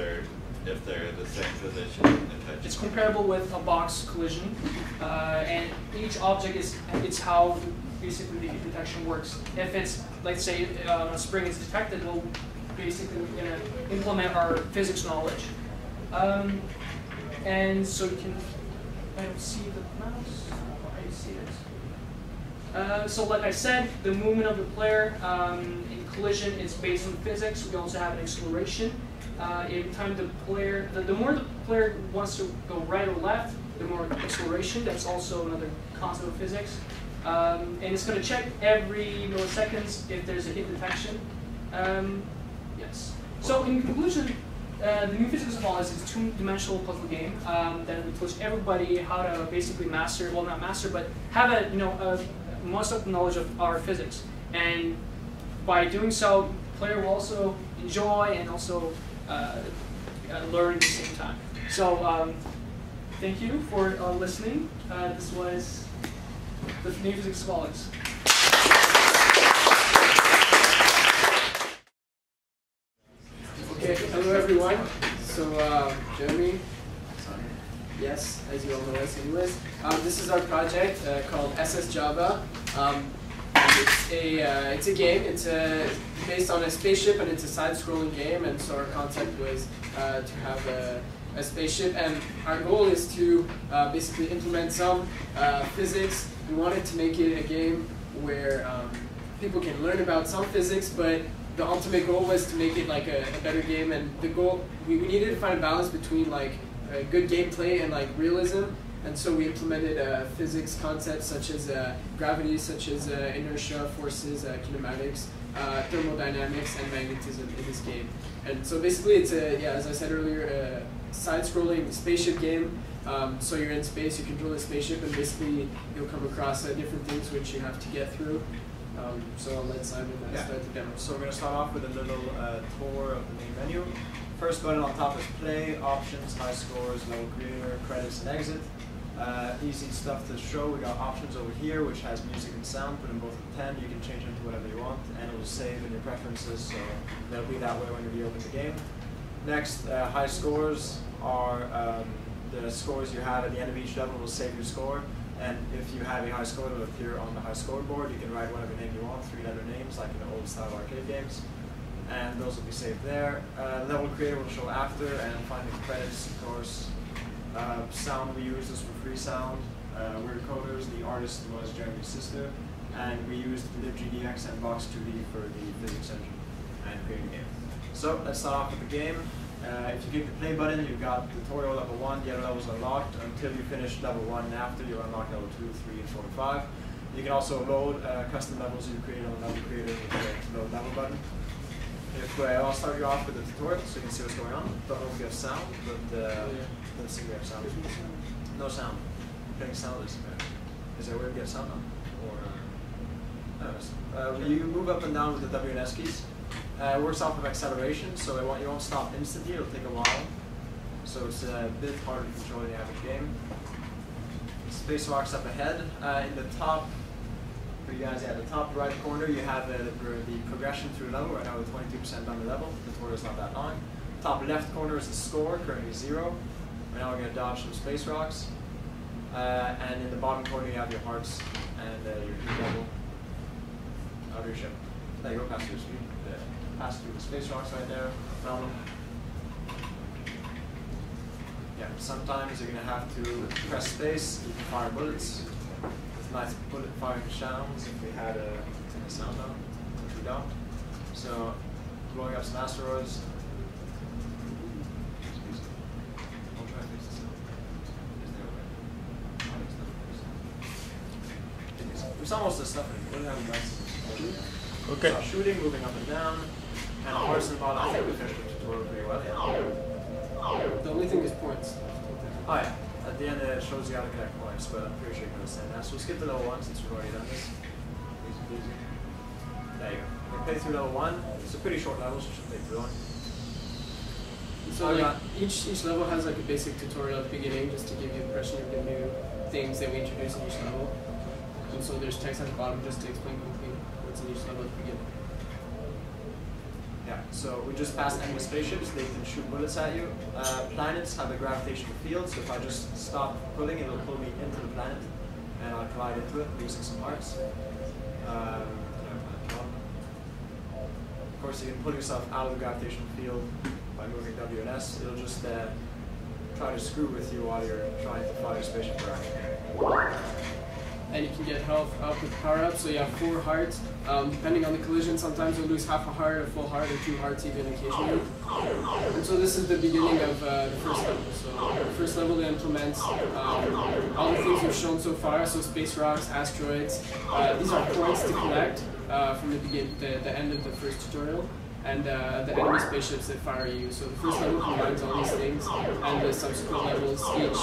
if they're the same position. It's comparable with a box collision, and each object it's how basically the detection works. If it's, let's say, a spring is detected, we'll basically implement our physics knowledge. And so you can kind of see the mouse. How you see it? So like I said, the movement of the player in collision is based on physics. We also have an acceleration. Every time the player, the more the player wants to go right or left, the more acceleration. That's also another concept of physics. And it's going to check every milliseconds if there's a hit detection. Yes. So in conclusion, the new physics of all is a two-dimensional puzzle game that we teach everybody how to basically master, well, not master, but have a most of the knowledge of our physics. And by doing so, player will also enjoy and also learn at the same time. So thank you for listening. This was the New Physics Scholars. Okay, hello everyone. So Jeremy, yes, as you all know us anyways. This is our project called SS Java. It's a game. It's based on a spaceship, and it's a side-scrolling game. And so our concept was to have a spaceship, and our goal is to basically implement some physics. We wanted to make it a game where people can learn about some physics, but the ultimate goal was to make it like a better game. And the goal, we needed to find a balance between like good gameplay and like realism. And so we implemented physics concepts such as gravity, such as inertia, forces, kinematics, thermodynamics, and magnetism in this game. And so basically it's as I said earlier, a side-scrolling spaceship game. So you're in space, you control the spaceship, and basically you'll come across different things which you have to get through. So I'll let Simon start the demo. So we're going to start off with a little tour of the main menu. First button on top is play, options, high scores, level creator, credits, and exit. Easy stuff to show. We got options over here, which has music and sound. Put them both at 10. You can change them to whatever you want, and it will save in your preferences, so they'll be that way when you reopen the game. Next, high scores are the scores you have at the end of each level will save your score. And if you have a high score, it will appear on the high scoreboard. You can write whatever name you want, 3-letter names, like in the old style arcade games. And those will be saved there. Level creator will show after, and finally credits, of course. Sound we used is for free sound. We're coders. The artist was Jeremy's sister, and we used libgdx and Box2D for the physics engine and creating a game. So let's start off with the game. If you click the play button, you've got tutorial level 1. The other levels are locked until you finish level 1, and after you unlock level 2, 3, and 4, and 5. You can also load custom levels you create on the level creator with the load level button. If I'll start you off with the tutorial so you can see what's going on. Don't know if we have sound, but let's see if we have sound. No sound. Playing sound is there a way to get sound on? Or you move up and down with the W and S keys. It works off of acceleration, so you won't stop instantly. It'll take a while, so it's a bit harder to control in the average game. Space rocks up ahead. In the top. For you guys, the top right corner, you have the progression through level. Right now we're 22% done the level. The tutorial's not that long. Top left corner is the score, currently 0. Right now we're going to dodge some space rocks. And in the bottom corner you have your hearts and your level of your ship. There you go, pass through the speed. Pass through the space rocks right there. Found them. Yeah, sometimes you're going to have to press space. You can fire bullets. Nice bullet firing sounds if we had a sound on, which we don't. So, blowing up some asteroids. I'll try to fix this. Is there a way? It's almost the stuff we don't have nice. Okay. So shooting, moving up and down, and the horse and bottom. I think we finished the tutorial pretty well. Yeah. The only thing is points. Oh yeah. At the end it shows you how to collect points, but I'm pretty sure you can understand that. So we'll skip to level 1 since we've already done this. Easy. There you go. We'll play through level 1. It's a pretty short level, so you should play through one. So like each level has like a basic tutorial at the beginning just to give you an impression of the new things that we introduce in each level. And so there's text at the bottom just to explain quickly what's in each level at the beginning. Yeah, so we just passed enemy spaceships, they can shoot bullets at you. Planets have a gravitational field, so if I just stop pulling, it'll pull me into the planet, and I'll collide into it using some parts. Of course, you can pull yourself out of the gravitational field by moving W and S. It'll just try to screw with you while you're trying to fly your spaceship around. And you can get health up with power-ups, so you have 4 hearts. Depending on the collision, sometimes you'll lose half a heart, a full heart, or 2 hearts even occasionally. And so this is the beginning of the first level. So the first level implements all the things we've shown so far, so space rocks, asteroids. These are points to collect from the end of the first tutorial. And the enemy spaceships that fire you. So the first level combines all these things, and the subsequent levels each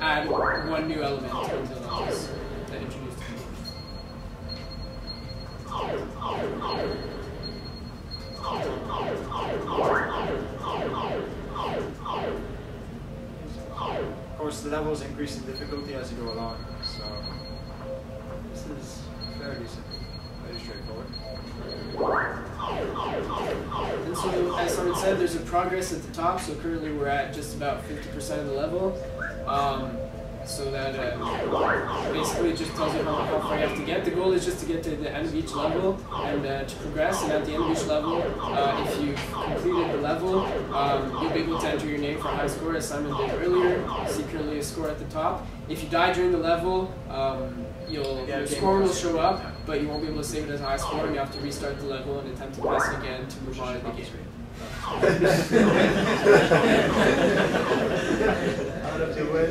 add 1 new element to the levels that introduce the the levels increase in difficulty as you go along. So this is fairly simple, very straightforward. And so, as Simon said, there's a progress at the top. So currently we're at just about 50% of the level. So that basically just tells you how far you have to get. The goal is just to get to the end of each level and to progress. And at the end of each level, if you've completed the level, you'll be able to enter your name for a high score, as Simon did earlier. You see currently a score at the top. If you die during the level, your score will show up, but you won't be able to save it as a high score, and you have to restart the level and attempt to pass it again to move on in the game. Out of the way.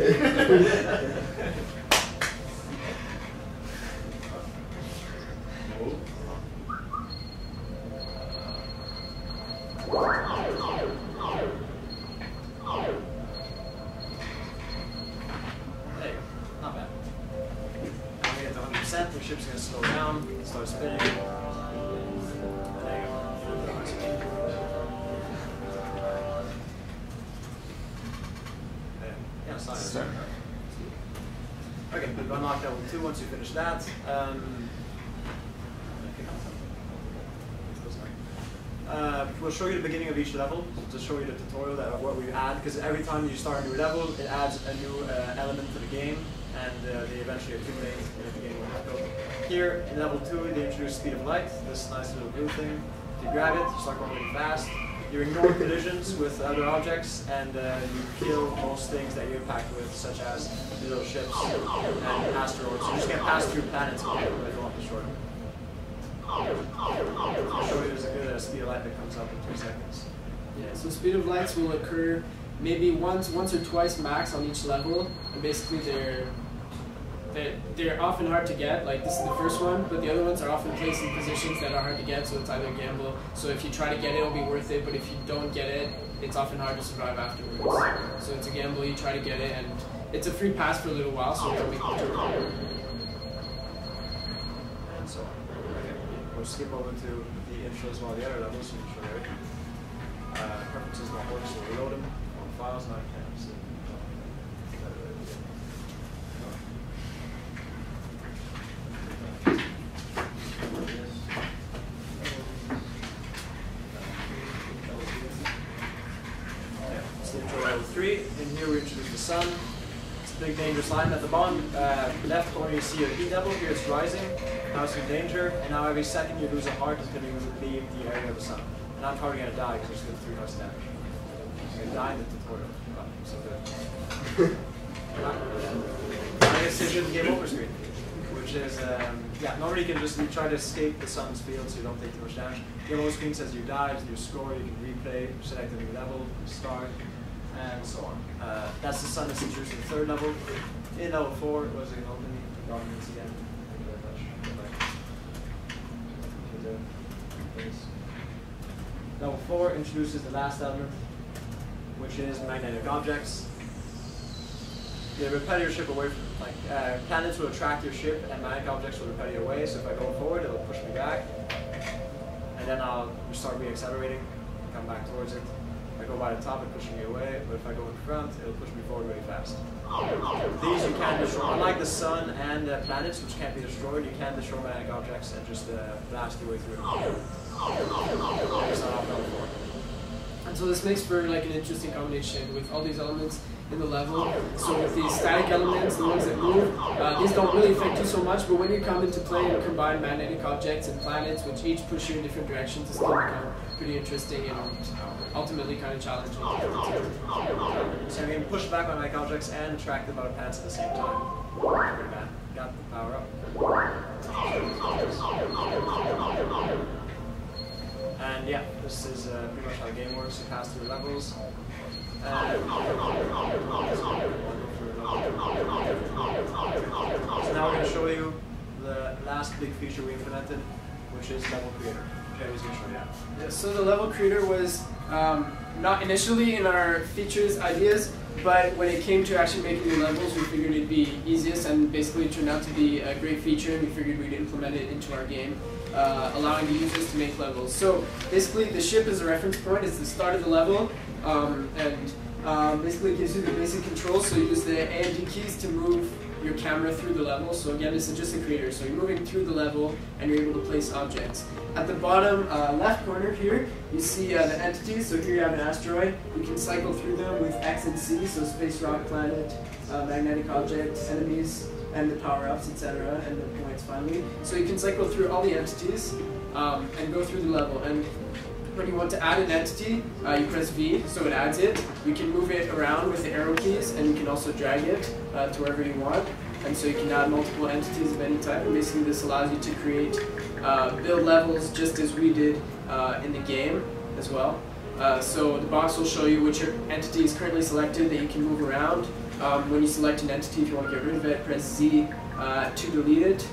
There you go. Not bad. When we get to 100%, the ship's going to slow down, start spinning. There you go. Yeah, sorry. Okay, we've unlocked level 2 once you finish that. We'll show you the beginning of each level to show you the tutorial of what we add, because every time you start a new level, it adds a new element to the game, and they eventually accumulate in the beginning of the level. Here, in level 2, they introduce speed of light, this nice little blue thing. If you grab it, you start going really fast. You ignore collisions with other objects, and you kill most things that you impact with, such as little ships and asteroids. You just can't pass through planets if you don't want to destroy them. I'll show you there's a good speed of light that comes up in 2 seconds. Yeah, so speed of lights will occur maybe once or twice max on each level, and basically they're often hard to get. Like this is the first one, but the other ones are often placed in positions that are hard to get, so it's either a gamble. So if you try to get it, it'll be worth it, but if you don't get it, it's often hard to survive afterwards. So it's a gamble, you try to get it, and it's a free pass for a little while, so it'll make much of it. And so on. Okay. We'll skip over to the intros while the other levels, so we can show you everything. Preferences don't work, so we'll load them on files, not camps. Level 3, and here we introduce the sun. It's a big dangerous line at the bottom. Left corner you see your E level, here it's rising. Now it's in danger, and now every second you lose a heart until you leave the area of the sun. And I'm probably going to die because there's 3 hearts damage. I'm going to die in the tutorial. Oh, so good. I guess it's just game over screen, which is, yeah, normally you can just try to escape the sun's field so you don't take too much damage. Game over screen says you died, your score, you can replay, select a new level, start, and so on. That's the sun that's introduced in the 3rd level. In level 4, it was an open dominance again. Thank you very much. Level 4 introduces the last element, which is magnetic objects. They repel your ship away from, planets will attract your ship and magnetic objects will repel you away. So if I go forward, it'll push me back. And then I'll start re-accelerating and come back towards it. If I go by the top, it pushes me away. But if I go in front, it'll push me forward really fast. These you can destroy. Unlike the sun and planets, which can't be destroyed, you can destroy magnetic objects and just blast your way through them. And so this makes for like an interesting combination with all these elements in the level. So with these static elements, the ones that move, these don't really affect you so much, but when you come into play and combine magnetic objects and planets, which each push you in different directions, it's going to become pretty interesting and ultimately kind of challenging. So you can push back on magnetic objects and attract them out of planets at the same time. Pretty bad. Got the power up. And yeah, this is pretty much how the game works. You pass through levels. So now we're going to show you the last big feature we implemented, which is level creator. Okay, who's going to show you that? Yeah, so the level creator was not initially in our features ideas, but when it came to actually making the levels, we figured it'd be easiest, and basically it turned out to be a great feature, and we figured we'd implement it into our game, allowing the users to make levels. So basically the ship is a reference point, it's the start of the level, and basically gives you the basic controls. So you use the A and D keys to move your camera through the level. So again, this is just a creator. So you're moving through the level and you're able to place objects. At the bottom left corner here, you see the entities. So here you have an asteroid. You can cycle through them with X and C, so space, rock, planet, magnetic objects, enemies, and the power-ups, etc., and the points finally. So you can cycle through all the entities and go through the level. And when you want to add an entity, you press V, so it adds it. You can move it around with the arrow keys, and you can also drag it to wherever you want. And so you can add multiple entities of any type. And basically this allows you to create, build levels just as we did in the game as well. So the box will show you which entity is currently selected that you can move around. When you select an entity, if you want to get rid of it, press Z to delete it.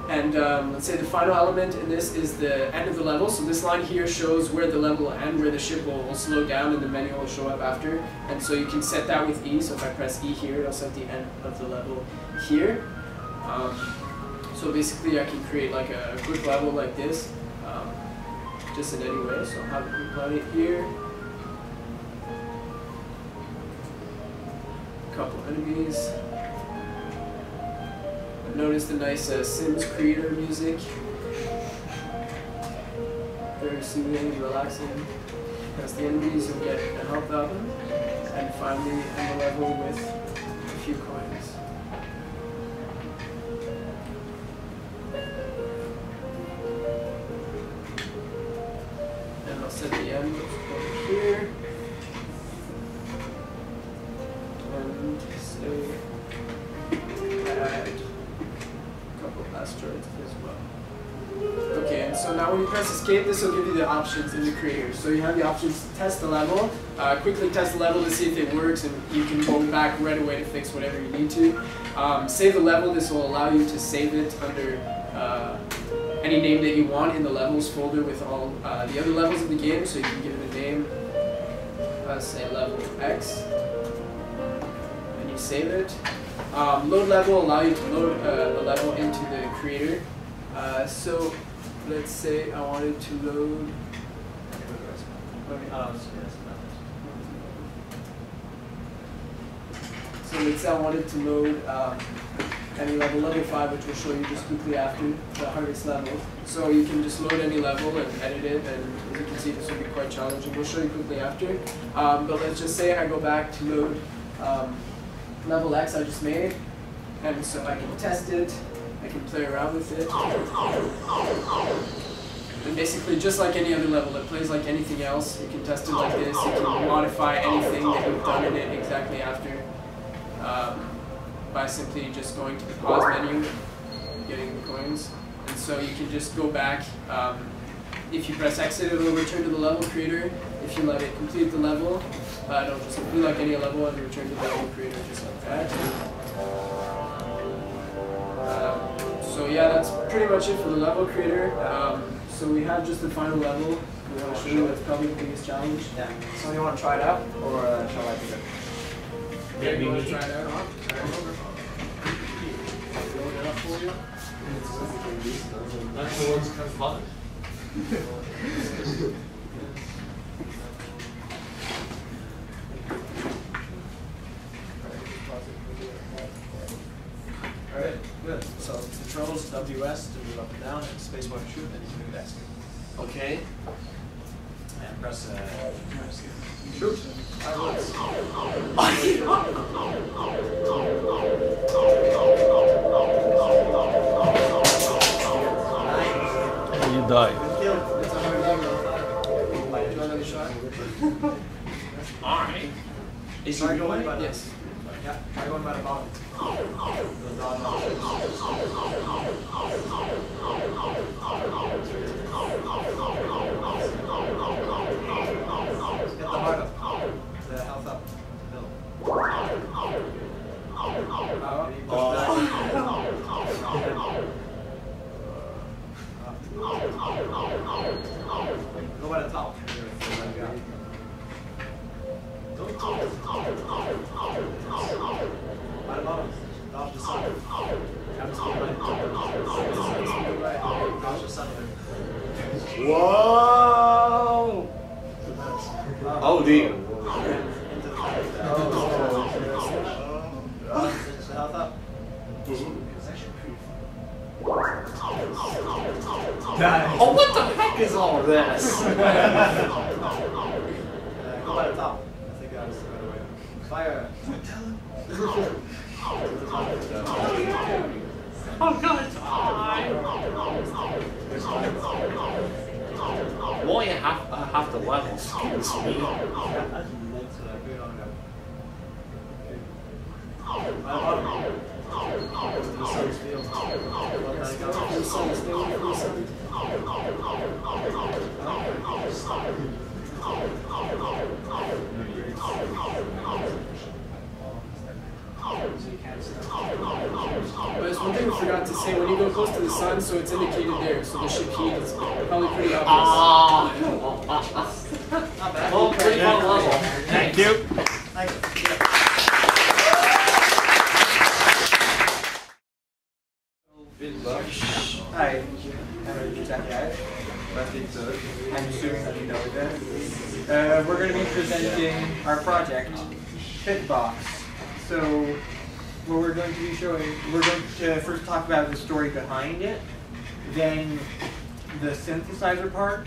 And let's say the final element in this is the end of the level. So this line here shows where the level will end, where the ship will slow down and the menu will show up after. And so you can set that with E. So if I press E here, it'll set the end of the level here. So basically I can create like a quick level like this, just in any way. So I'll have a quick planet here. A couple enemies. Notice the nice Sims creator music. Very soothing and relaxing. Press the enemies, you'll get a health out of them. And finally end the level with a few coins. And I'll set the end over here. And say add asteroids as well. Okay, and so now when you press escape, this will give you the options in the creator. So you have the options to test the level, quickly test the level to see if it works, and you can go back right away to fix whatever you need to. Save the level. This will allow you to save it under any name that you want in the levels folder with all the other levels of the game. So you can give it a name, say level X, and you save it. Load level will allow you to load a level into the creator. So let's say I wanted to load. So let's say I wanted to load any level 5, which will show you just quickly after the hardest level. So you can just load any level and edit it, and as you can see, this will be quite challenging. We'll show you quickly after. But let's just say I go back to load level X I just made, and so I can test it, I can play around with it, and basically just like any other level, it plays like anything else. You can test it like this, you can modify anything that you've done in it exactly after by simply just going to the pause menu, getting the coins, and so you can just go back. If you press exit, it will return to the level creator. If you let it complete the level, it'll just be like any level and return to the level creator just like that. So yeah, that's pretty much it for the level creator. So we have just the final level. We want to show you that's probably the biggest challenge. Yeah. So you want to try it out, or shall I do it? Yeah, you want to try it out? Try it over. Load it up for you. That's the ones kind of fun. Alright, good. So controls WS to move up and down, and spacebar to shoot, and you can do that. Okay. And press shoot. You die. It's a hard game. Another shot. Alright. Is he going by the Yes. Yeah, try going by the bottom. The dot Get the heart up. The health up. No. Go by the top. By the bottom. Dodge the sun. Happens to be right. Dodge the sun. Whoa! So that's, Oh, the. into the Oh, what the heck is all this? Go by the top. I think that was the better way. Fire. Oh god. Well, you have to level, excuse me. There's one thing we forgot to say. When you go close to the sun, so it's indicated there, so the ship heat is probably pretty obvious. Not bad. Well, pretty fun level. Thank you. Thank you. Hi, I'm Zach, but I'm assuming that you know this. We're going to be presenting our project, Fitbox. So, what we're going to be showing, we're going to first talk about the story behind it, then the synthesizer part,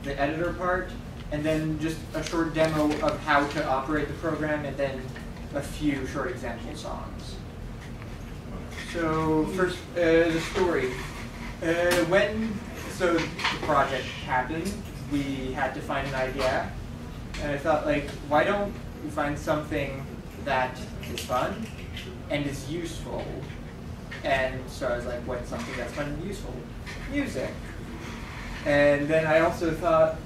the editor part, and then just a short demo of how to operate the program, and then a few short example songs. So first, the story. When the project happened, we had to find an idea, and I thought, like, why don't we find something that is fun and is useful? And so I was like, what's something that's fun and useful? Music. And then I also thought,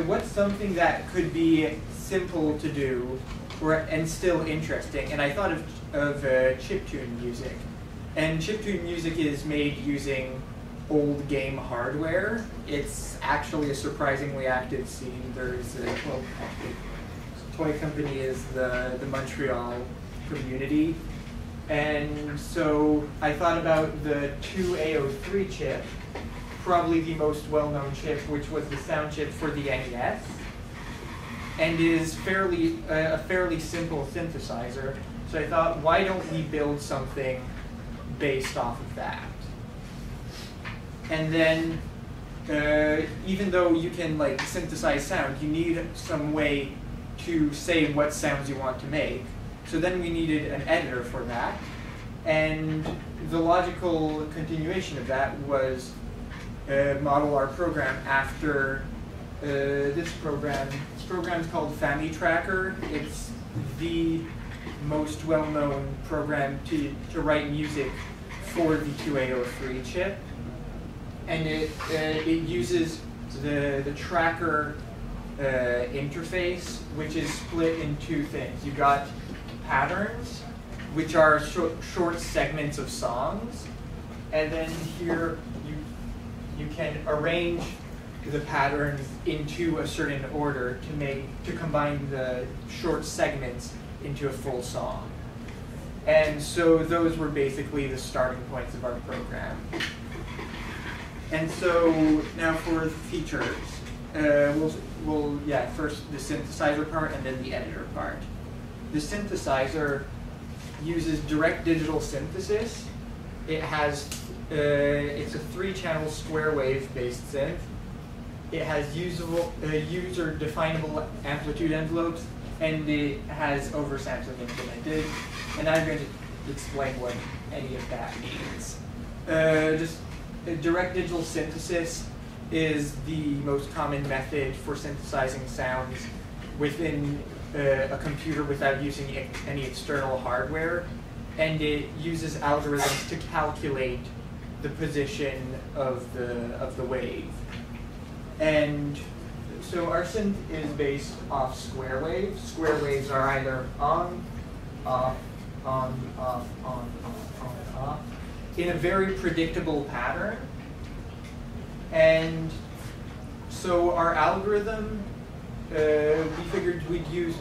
what's something that could be simple to do and still interesting? And I thought of chiptune music. And chiptune music is made using old game hardware. It's actually a surprisingly active scene. There's a toy company is the Montreal community. And so I thought about the 2A03 chip, probably the most well-known chip, which was the sound chip for the NES, and is a fairly simple synthesizer. So I thought, why don't we build something based off of that? And then, even though you can like synthesize sound, you need some way to say what sounds you want to make. So then we needed an editor for that. And the logical continuation of that was model our program after this program. This program is called Family Tracker. It's the most well-known program to write music for the 2A03 chip. And it uses the tracker interface, which is split in two things. You got patterns, which are short segments of songs, and then here you can arrange the patterns into a certain order to combine the short segments into a full song. And so those were basically the starting points of our program. And so now for the features, first the synthesizer part and then the editor part. The synthesizer uses direct digital synthesis. It has it's a 3-channel square wave based synth. It has user definable amplitude envelopes, and it has oversampling implemented. And I'm going to explain what any of that means. Direct digital synthesis is the most common method for synthesizing sounds within a computer without using any external hardware, and it uses algorithms to calculate the position of the wave. And so our synth is based off square waves. Square waves are either on, off, on, off, on, off, in a very predictable pattern. And so our algorithm, we figured we'd use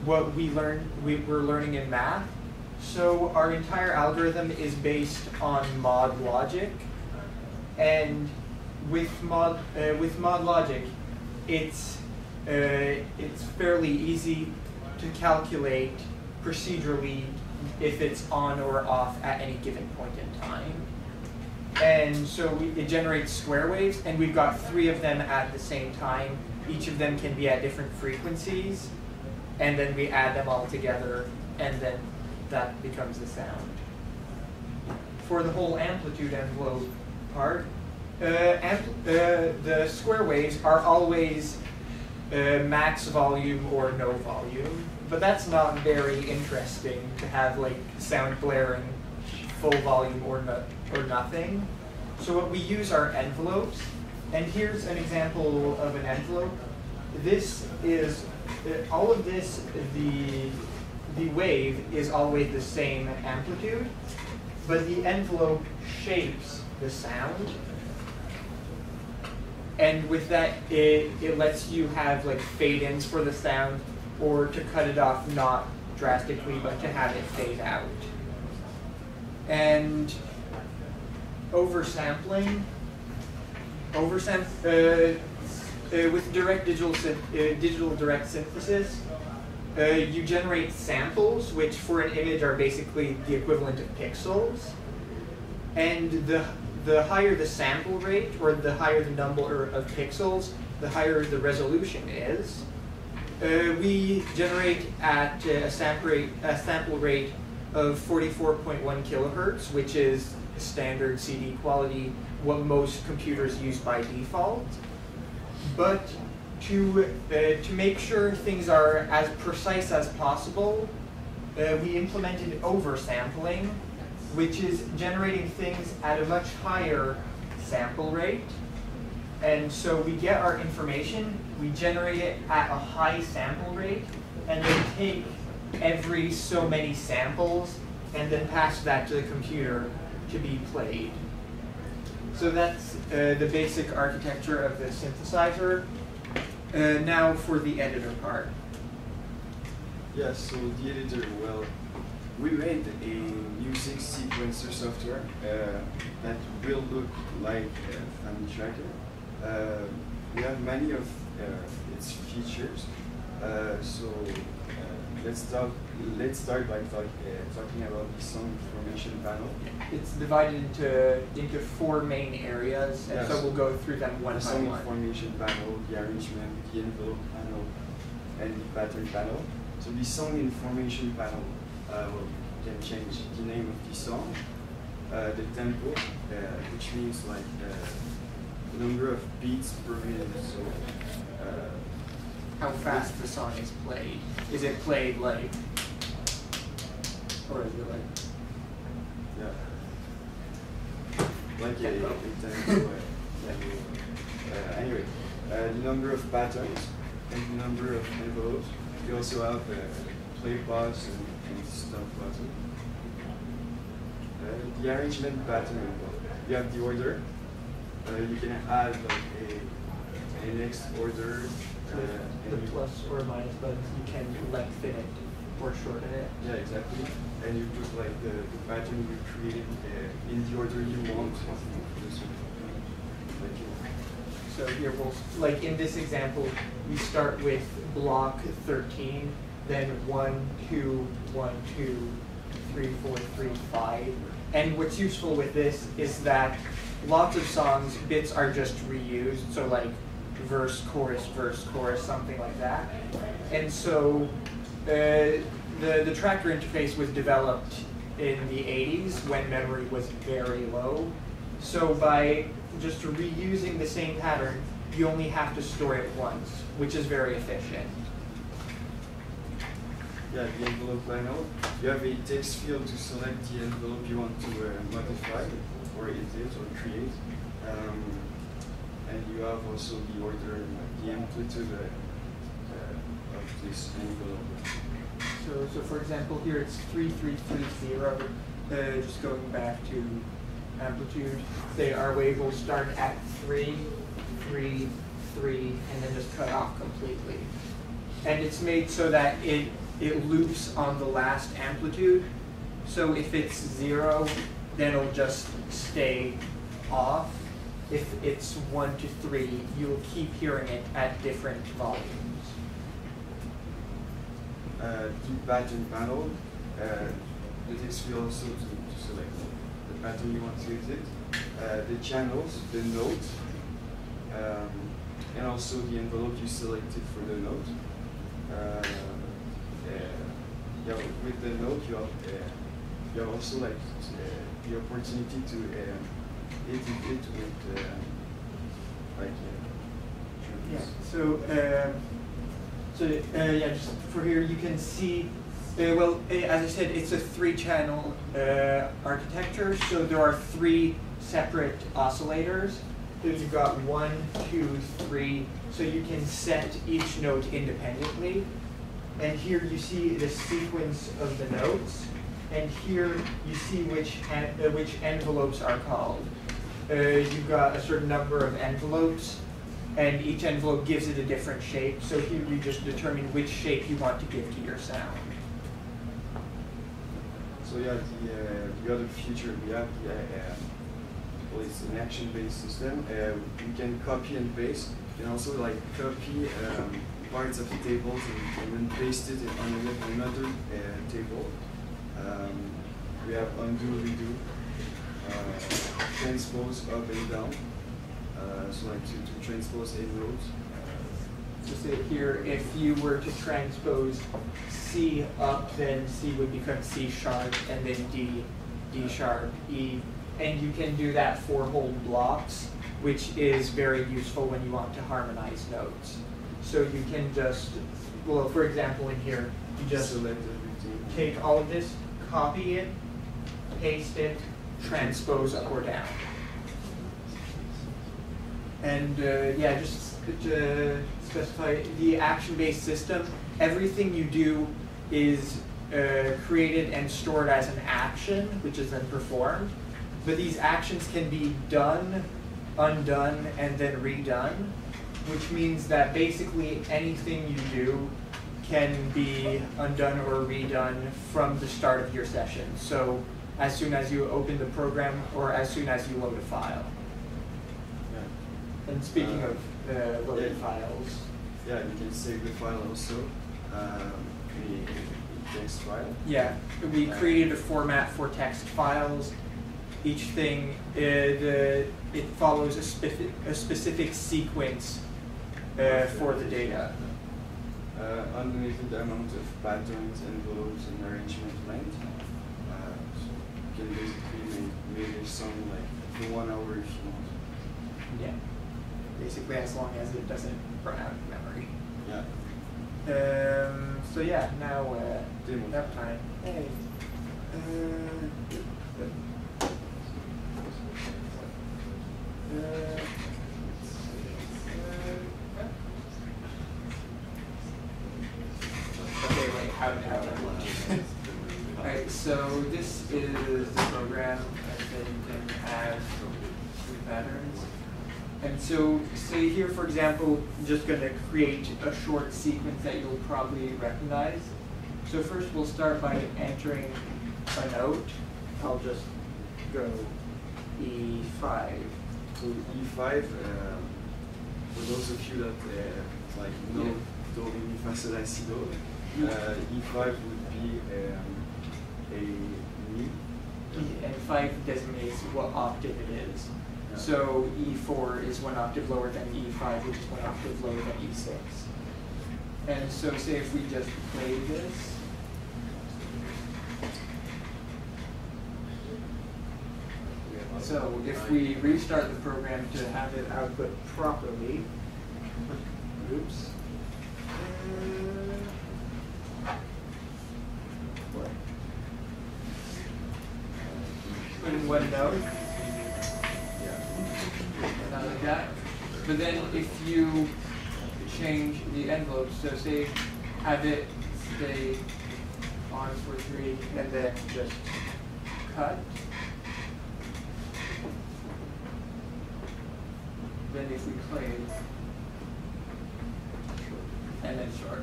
what we were learning in math. So our entire algorithm is based on mod logic, and with mod logic, it's fairly easy to calculate procedurally if it's on or off at any given point in time. And so it generates square waves, and we've got 3 of them at the same time. Each of them can be at different frequencies, and then we add them all together, and then that becomes the sound. For the whole amplitude envelope part, the square waves are always max volume or no volume, but that's not very interesting to have like sound blaring full volume or nothing. So what we use are envelopes, and here's an example of an envelope. This is all of this. The wave is always the same amplitude, but the envelope shapes the sound. And with that, it lets you have like fade-ins for the sound, or to cut it off, not drastically, but to have it fade out. And oversampling, with direct digital direct synthesis, you generate samples, which for an image are basically the equivalent of pixels. And the higher the sample rate, or the higher the number of pixels, the higher the resolution is. We generate at a sample rate of 44.1 kilohertz, which is standard CD quality, what most computers use by default. But to make sure things are as precise as possible, we implemented oversampling, which is generating things at a much higher sample rate. And so we get our information, we generate it at a high sample rate, and then take every so many samples and then pass that to the computer to be played. So that's the basic architecture of the synthesizer. Now for the editor part. Yeah, so the editor, well, we made a music sequencer software that will look like a family tracker. We have many of its features. Let's start by talking about the song information panel. It's divided into 4 main areas, and so we'll go through them one by one. The song information panel, the arrangement, the envelope panel, and the pattern panel. So the song information panel can change the name of the song, the tempo, which means like the number of beats per minute. So how fast the song is played. Is it played like, or is it like? Yeah. Like a tempo. Anyway, the number of patterns and the number of envelopes. We also have play pause and stop button. The arrangement pattern. You have the order. You can add like an next order. The plus or minus buttons, you can lengthen it or shorten it. Yeah, exactly. And you put like the pattern you created in the order you want. So here we'll, like in this example, we start with block 13, then 1, 2, 1, 2, 3, 4, 3, 5. And what's useful with this is that lots of songs, bits are just reused. So like verse, chorus, something like that. And so the tracker interface was developed in the 80s when memory was very low. So by just reusing the same pattern, you only have to store it once, which is very efficient. Yeah, the envelope panel. You have a text field to select the envelope you want to modify or edit or create. And you have also the order and the amplitude of this envelope. So for example, here it's 3330. Just going back to amplitude, say our wave will start at 3, 3, 3, and then just cut off completely. And it's made so that it loops on the last amplitude. So if it's 0, then it'll just stay off. If it's 1 to 3, you'll keep hearing it at different volumes. The pattern panel, the text field also to select the pattern you want to edit. the channels, the note, and also the envelope you selected for the note. Yeah, with the note, you have also like the opportunity to edit it with like. Yeah. So yeah, just for here you can see. Well, as I said, it's a 3-channel architecture. So there are 3 separate oscillators. So you've got 1, 2, 3. So you can set each note independently. And here you see the sequence of the notes. And here you see which envelopes are called. You've got a certain number of envelopes, and each envelope gives it a different shape. So here you just determine which shape you want to give to your sound. So yeah, the other feature we have, well, it's an action-based system. We can copy and paste. You can also like copy parts of the tables and then paste it on another table. We have undo, redo, transpose up and down. So like to transpose a note. So say here, if you were to transpose C up, then C would become C sharp, and then D, D sharp, E. And you can do that for whole blocks, which is very useful when you want to harmonize notes. So you can just, well, for example, in here, you just take all of this, copy it, paste it, transpose up or down. And yeah, just to specify the action-based system, everything you do is created and stored as an action, which is then performed. But these actions can be done, undone, and then redone, which means that basically anything you do can be undone or redone from the start of your session. So as soon as you open the program or as soon as you load a file. And speaking of loaded files. Yeah, you can save the file also. The text file. Yeah, we created a format for text files. Each thing, it follows a specific sequence for the data. Unlimited amount of patterns, envelopes, and arrangement length. So you can basically make a song like for 1 hour if you want. Yeah. Basically, as long as it doesn't run out of memory. Yeah. So yeah, now nap time. Hey. Okay, wait, how did that work? Alright, so this is the program, and then you can add 3 patterns. And so, say here, for example, I'm just going to create a short sequence that you'll probably recognize. So first we'll start by entering a note. I'll just go E5. So E5, for those of you that like know Do, Re, Mi, Fa, Sol, La, Si, Do, E5 would be a Mi. And 5 designates what octave it is. Yeah. So E4 is 1 octave lower than E5, which is 1 octave lower than E6. And so say if we just play this. So if we restart the program to have it output properly, oops. In 1 note. Not like that. But then if you change the envelope, so say have it stay on for 3 and then just cut. Then if we play and then short.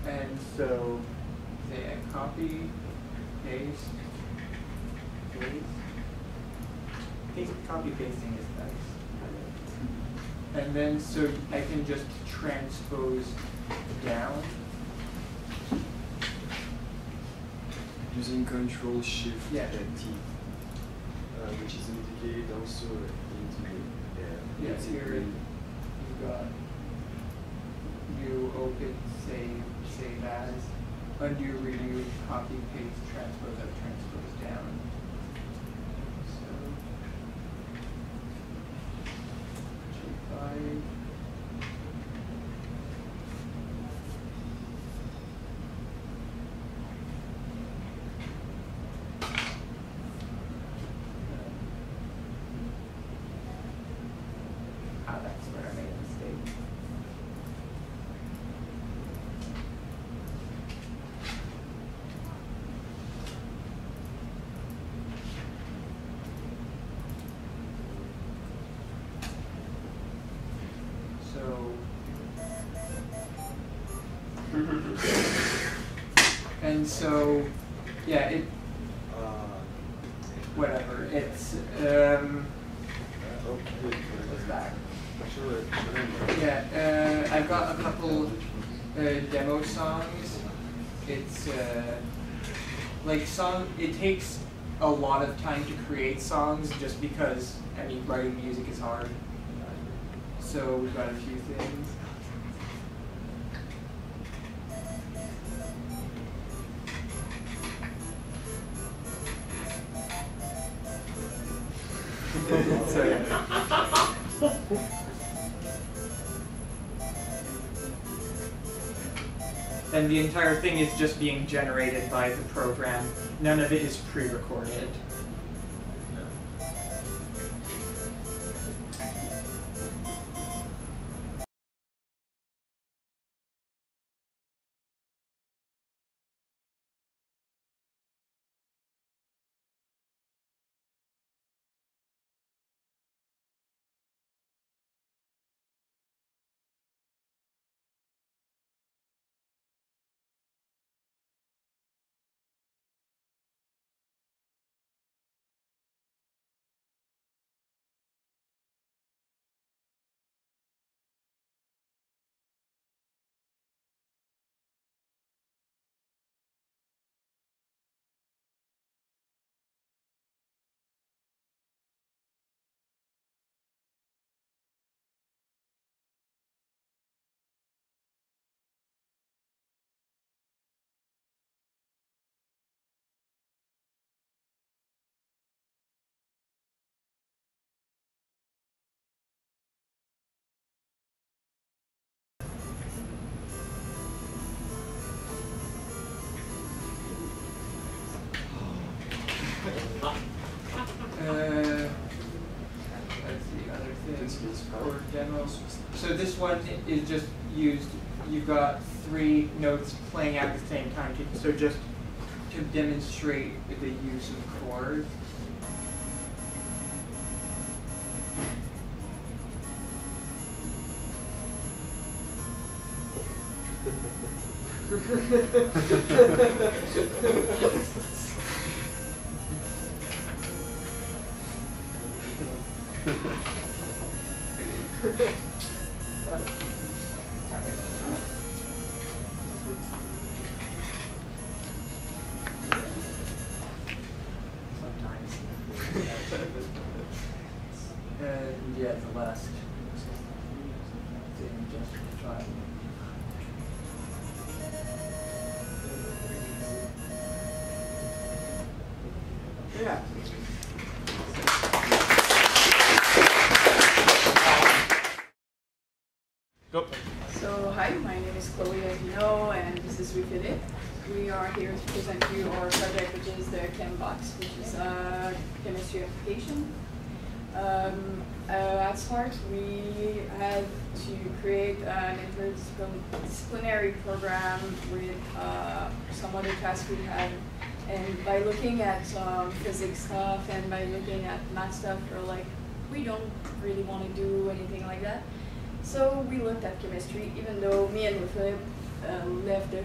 And so say I copy, paste, copy pasting is nice. And then so I can just transpose down. Using Control Shift T. which is indicated also into Yes, here you've got new, open, save as, undo, redo, copy, paste, transpose up, transpose down. So, G5. That's where I made a mistake. And so, yeah, whatever. It's what's that? Yeah, I've got a couple demo songs. It's like it takes a lot of time to create songs just because, I mean, writing music is hard. So we've got a few things. And the entire thing is just being generated by the program. None of it is pre-recorded. That's the other thing. Or demos. So this one is just used. You've got 3 notes playing at the same time. So just to demonstrate the use of chords. And yeah, the last thing just to try. Yeah. Go. So hi, my name is Chloe, as you know, and this is Philippe. We are here to present you our project, which is the ChemBox, which is a chemistry application. At start, we had to create an interdisciplinary program with some other tasks we had. And by looking at physics stuff and by looking at math stuff, we're like, we don't really want to do anything like that. So we looked at chemistry, even though me and Philip left the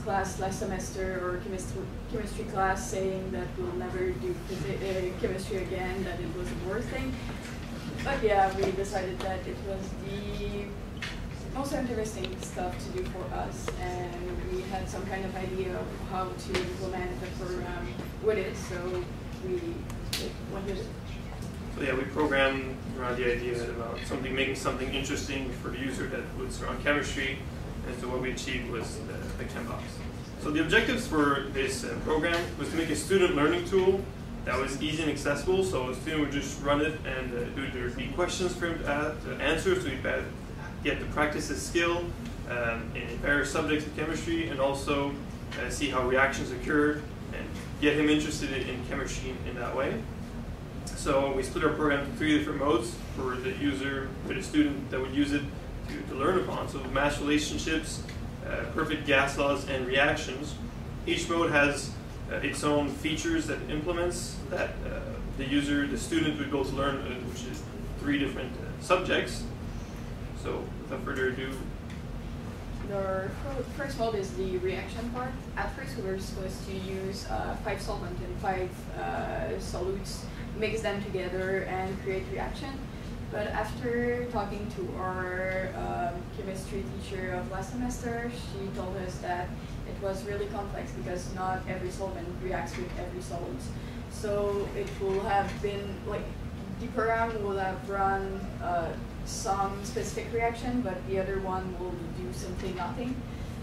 class last semester, or chemistry class, saying that we'll never do chemistry again, that it was the worst thing. But yeah, we decided that it was the most interesting stuff to do for us, and we had some kind of idea of how to implement the program with it, so we when you So yeah, we programmed around the idea about making something interesting for the user that would surround chemistry, and so what we achieved was the ChemBox. So the objectives for this program was to make a student learning tool that was easy and accessible, so a student would just run it and there'd be questions for him to answer, so he'd get to practice his skill in various subjects of chemistry, and also see how reactions occur and get him interested in chemistry in that way. So we split our program into 3 different modes for the user, for the student that would use it to learn upon. So mass relationships, perfect gas laws, and reactions. Each mode has its own features that it implements that the student would go to learn, which is 3 different subjects. So without further ado. The first mode is the reaction part. At first we were supposed to use 5 solvents and 5 solutes, mix them together and create reaction. But after talking to our chemistry teacher of last semester, she told us that it was really complex because not every solvent reacts with every solute. So it will have been, like, the program will have run some specific reaction, but the other one will do simply nothing.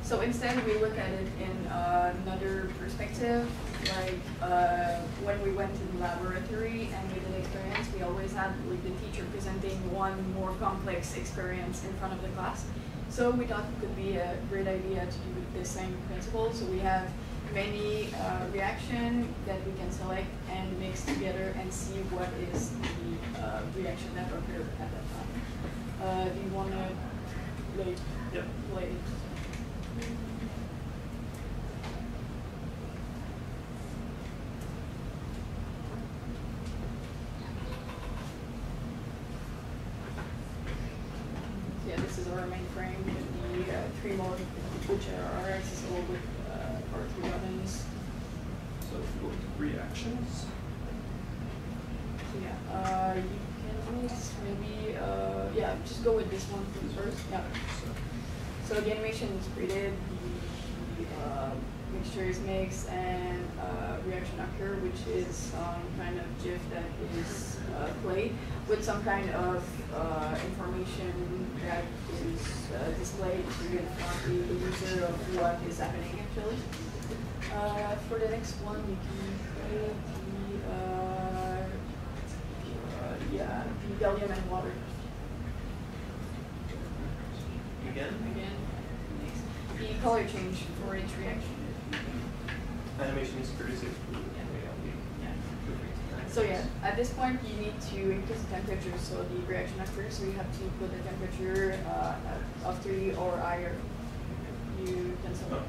So instead we look at it in another perspective, like when we went to the laboratory and we did experience, we always had like the teacher presenting one more complex experience in front of the class. So we thought it could be a great idea to do the same principle. So we have many reaction that we can select and mix together and see what is the reaction that occurred at that time. Do you want to play? Yeah, this is our main frame with the 3 modes, which are accessible with our 3 buttons. So if we go to reactions. So yeah, you can mix maybe, yeah, just go with this one first. Yeah. So the animation is created, the mixture is mixed, and reaction occur, which is some kind of GIF that is played with some kind of information that is displayed to inform the user of what is happening actually. For the next one, you can create the gallium and water. Again? Next. The color change for each reaction. Animation is pretty safe. So yeah, at this point you need to increase the temperature so the reaction occurs. So you have to put the temperature of 3 or higher. You can select.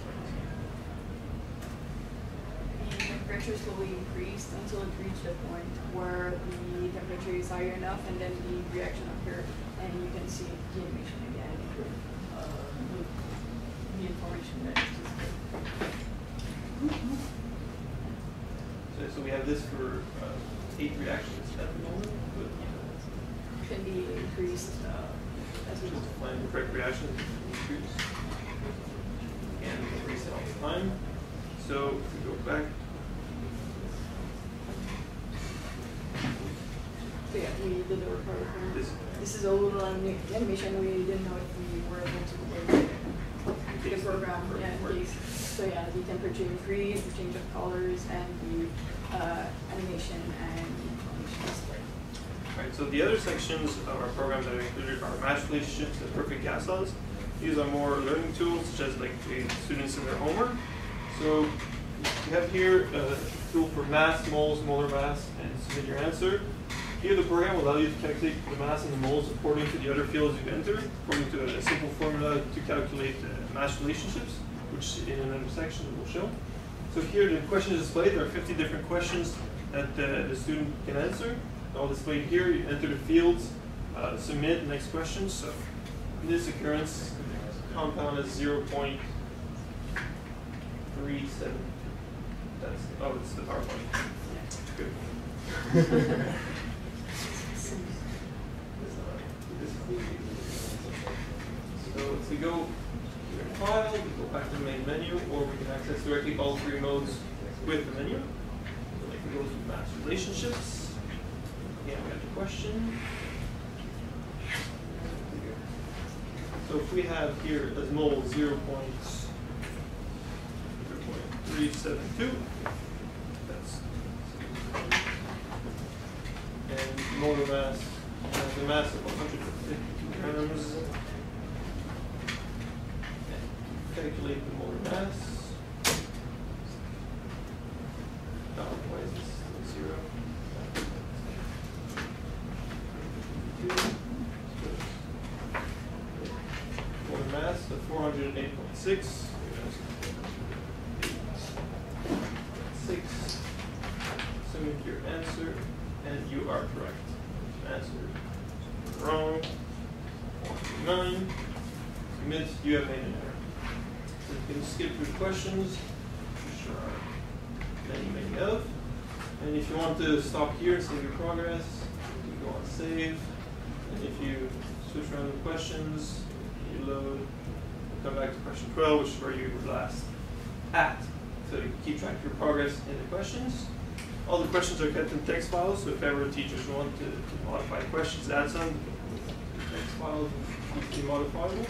The temperature slowly increased until it reached a point where the temperature is higher enough, and then the reaction occurs, and you can see the animation again with the information that is displayed. So we have this for 8 reactions at the moment, but can be increased as we find the correct reaction increase. And increase it all the time. So if we go back. So yeah, we did the record. This is a little animation. We didn't know if we were able to the program. Yeah, in case. So yeah, the temperature increase, the change of colors, and the animation and information display. Alright, so the other sections of our program that are included are mass relationships and perfect gas laws. These are more learning tools, such as like the students in their homework. So we have here a tool for mass, moles, molar mass, and submit your answer. Here the program will allow you to calculate the mass and the moles according to the other fields you enter, according to a simple formula to calculate mass relationships, which in another section will show. So here the question is displayed. There are 50 different questions that the student can answer. All displayed here. You enter the fields, submit the next question. So in this occurrence, compound is 0.37. That's it's the PowerPoint. Good. So if we go to your file, we go back to the main menu, or we can access directly all 3 modes with the menu. So if we go to mass relationships, Again, we have the question. So if we have here as mole 0.372, that's and molar mass has a mass of 150 grams. Calculate the molar mass. Oh, why is this 0? Molar mass of 408.6. 6. Submit your answer, and you are correct. Answer wrong. 9. Submit, you have made an error. So you can skip through the questions, which there are many of. And if you want to stop here and save your progress, you go on save. And if you switch around the questions, you load, come back to question 12, which is where you were last at. So you keep track of your progress in the questions. All the questions are kept in text files, so if ever teachers want to modify questions, add some, the text files will be modifiable.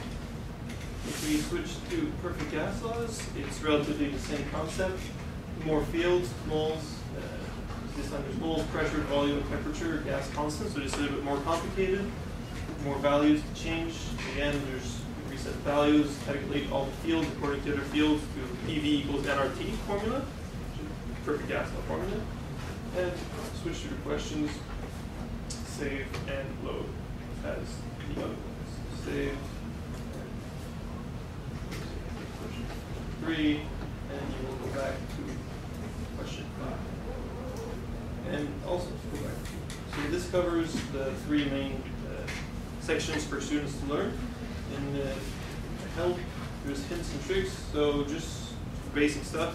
If we switch to perfect gas laws, it's relatively the same concept. More fields, moles, this time there's moles, pressure, volume, temperature, gas constant, so just a little bit more complicated. More values to change. Again, there's reset values, calculate all the fields according to other fields to PV equals NRT formula, which is perfect gas law formula. And switch to the questions, save and load as the other ones. Save. 3, and you will go back to question 5. And also go back to. So this covers the 3 main sections for students to learn. In help, there's hints and tricks. So just basic stuff.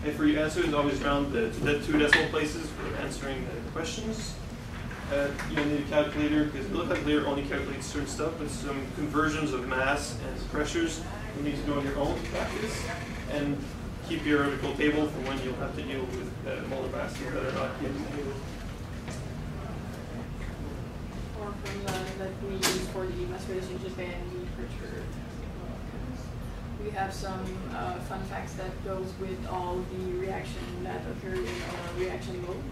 And for your answers, always round the 2 decimal places for answering the questions. You'll need a calculator because the calculator only calculates certain stuff, but some conversions of mass and pressures you need to do on your own to practice, and keep your article table for when you'll have to deal with molar masses that are not given. Or from that we use for the mass relationship and the pressure. We have some fun facts that goes with all the reaction that occur in our reaction mode.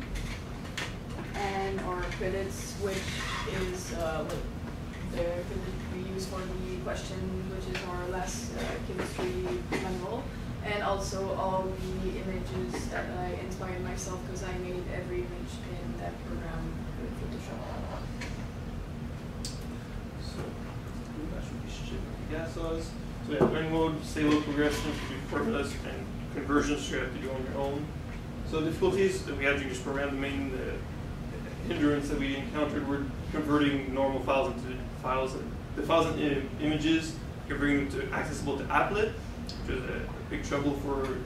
And our credits, which is what the credit we use for the question, which is our last chemistry manual, and also all the images that I inspired myself because I made every image in that program with Photoshop. So that should be shipped gas laws. So we have learning mode, stable progression, formulas, and conversions you have to do on your own. So difficulties that we had during this program, the main hindrance that we encountered were converting normal files into files. The files and images, converting them to accessible to applet, which is a big trouble for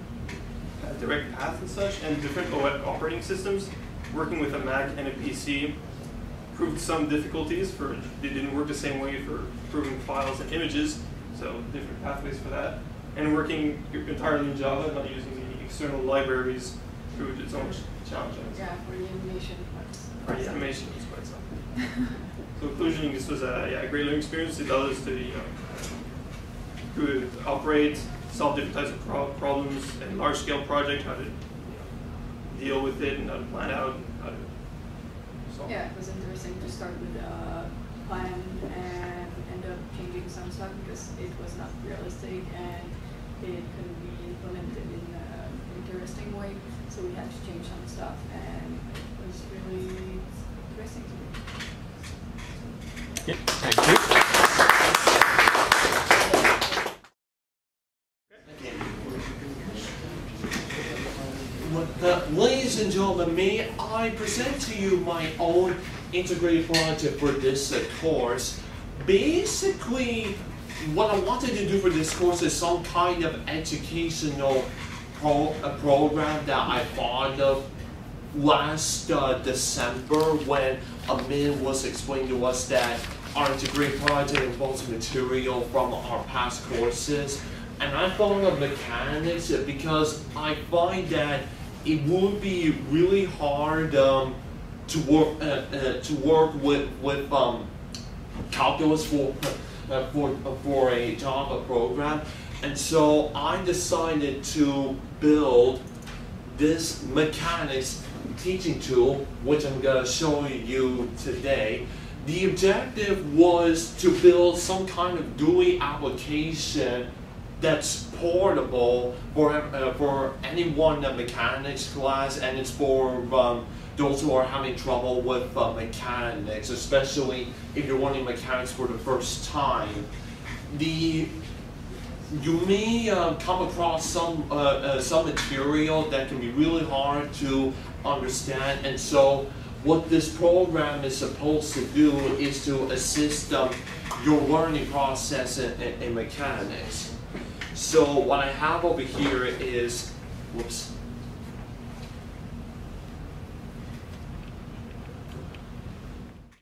direct path and such, and different operating systems. Working with a Mac and a PC proved some difficulties for they didn't work the same way for improving files and images, so different pathways for that. And working entirely in Java, not using any external libraries, proved its own challenges. Yeah, for the animation parts. For the animation was quite something. So conclusion, this was a great learning experience. It allowed us to operate, solve different types of problems and large-scale projects, how to deal with it, and how to plan out, and how to solve. Yeah, it was interesting to start with a plan and end up changing some stuff because it was not realistic and it couldn't be implemented in an interesting way. So we had to change some stuff, and it was really interesting to me. Yeah, thank you. Ladies and gentlemen, may I present to you my own integrated project for this course. Basically, what I wanted to do for this course is some kind of educational program that I thought of last December when Amin was explaining to us that our integrated project involves material from our past courses. And I thought of mechanics because I find that it would be really hard to work with calculus for a Java program, and so I decided to build this mechanics teaching tool, which I'm going to show you today. The objective was to build some kind of GUI application that's portable for anyone in the mechanics class, and it's for those who are having trouble with mechanics, especially if you're learning mechanics for the first time. You may come across some material that can be really hard to understand, and so what this program is supposed to do is to assist your learning process in mechanics. So what I have over here is, whoops.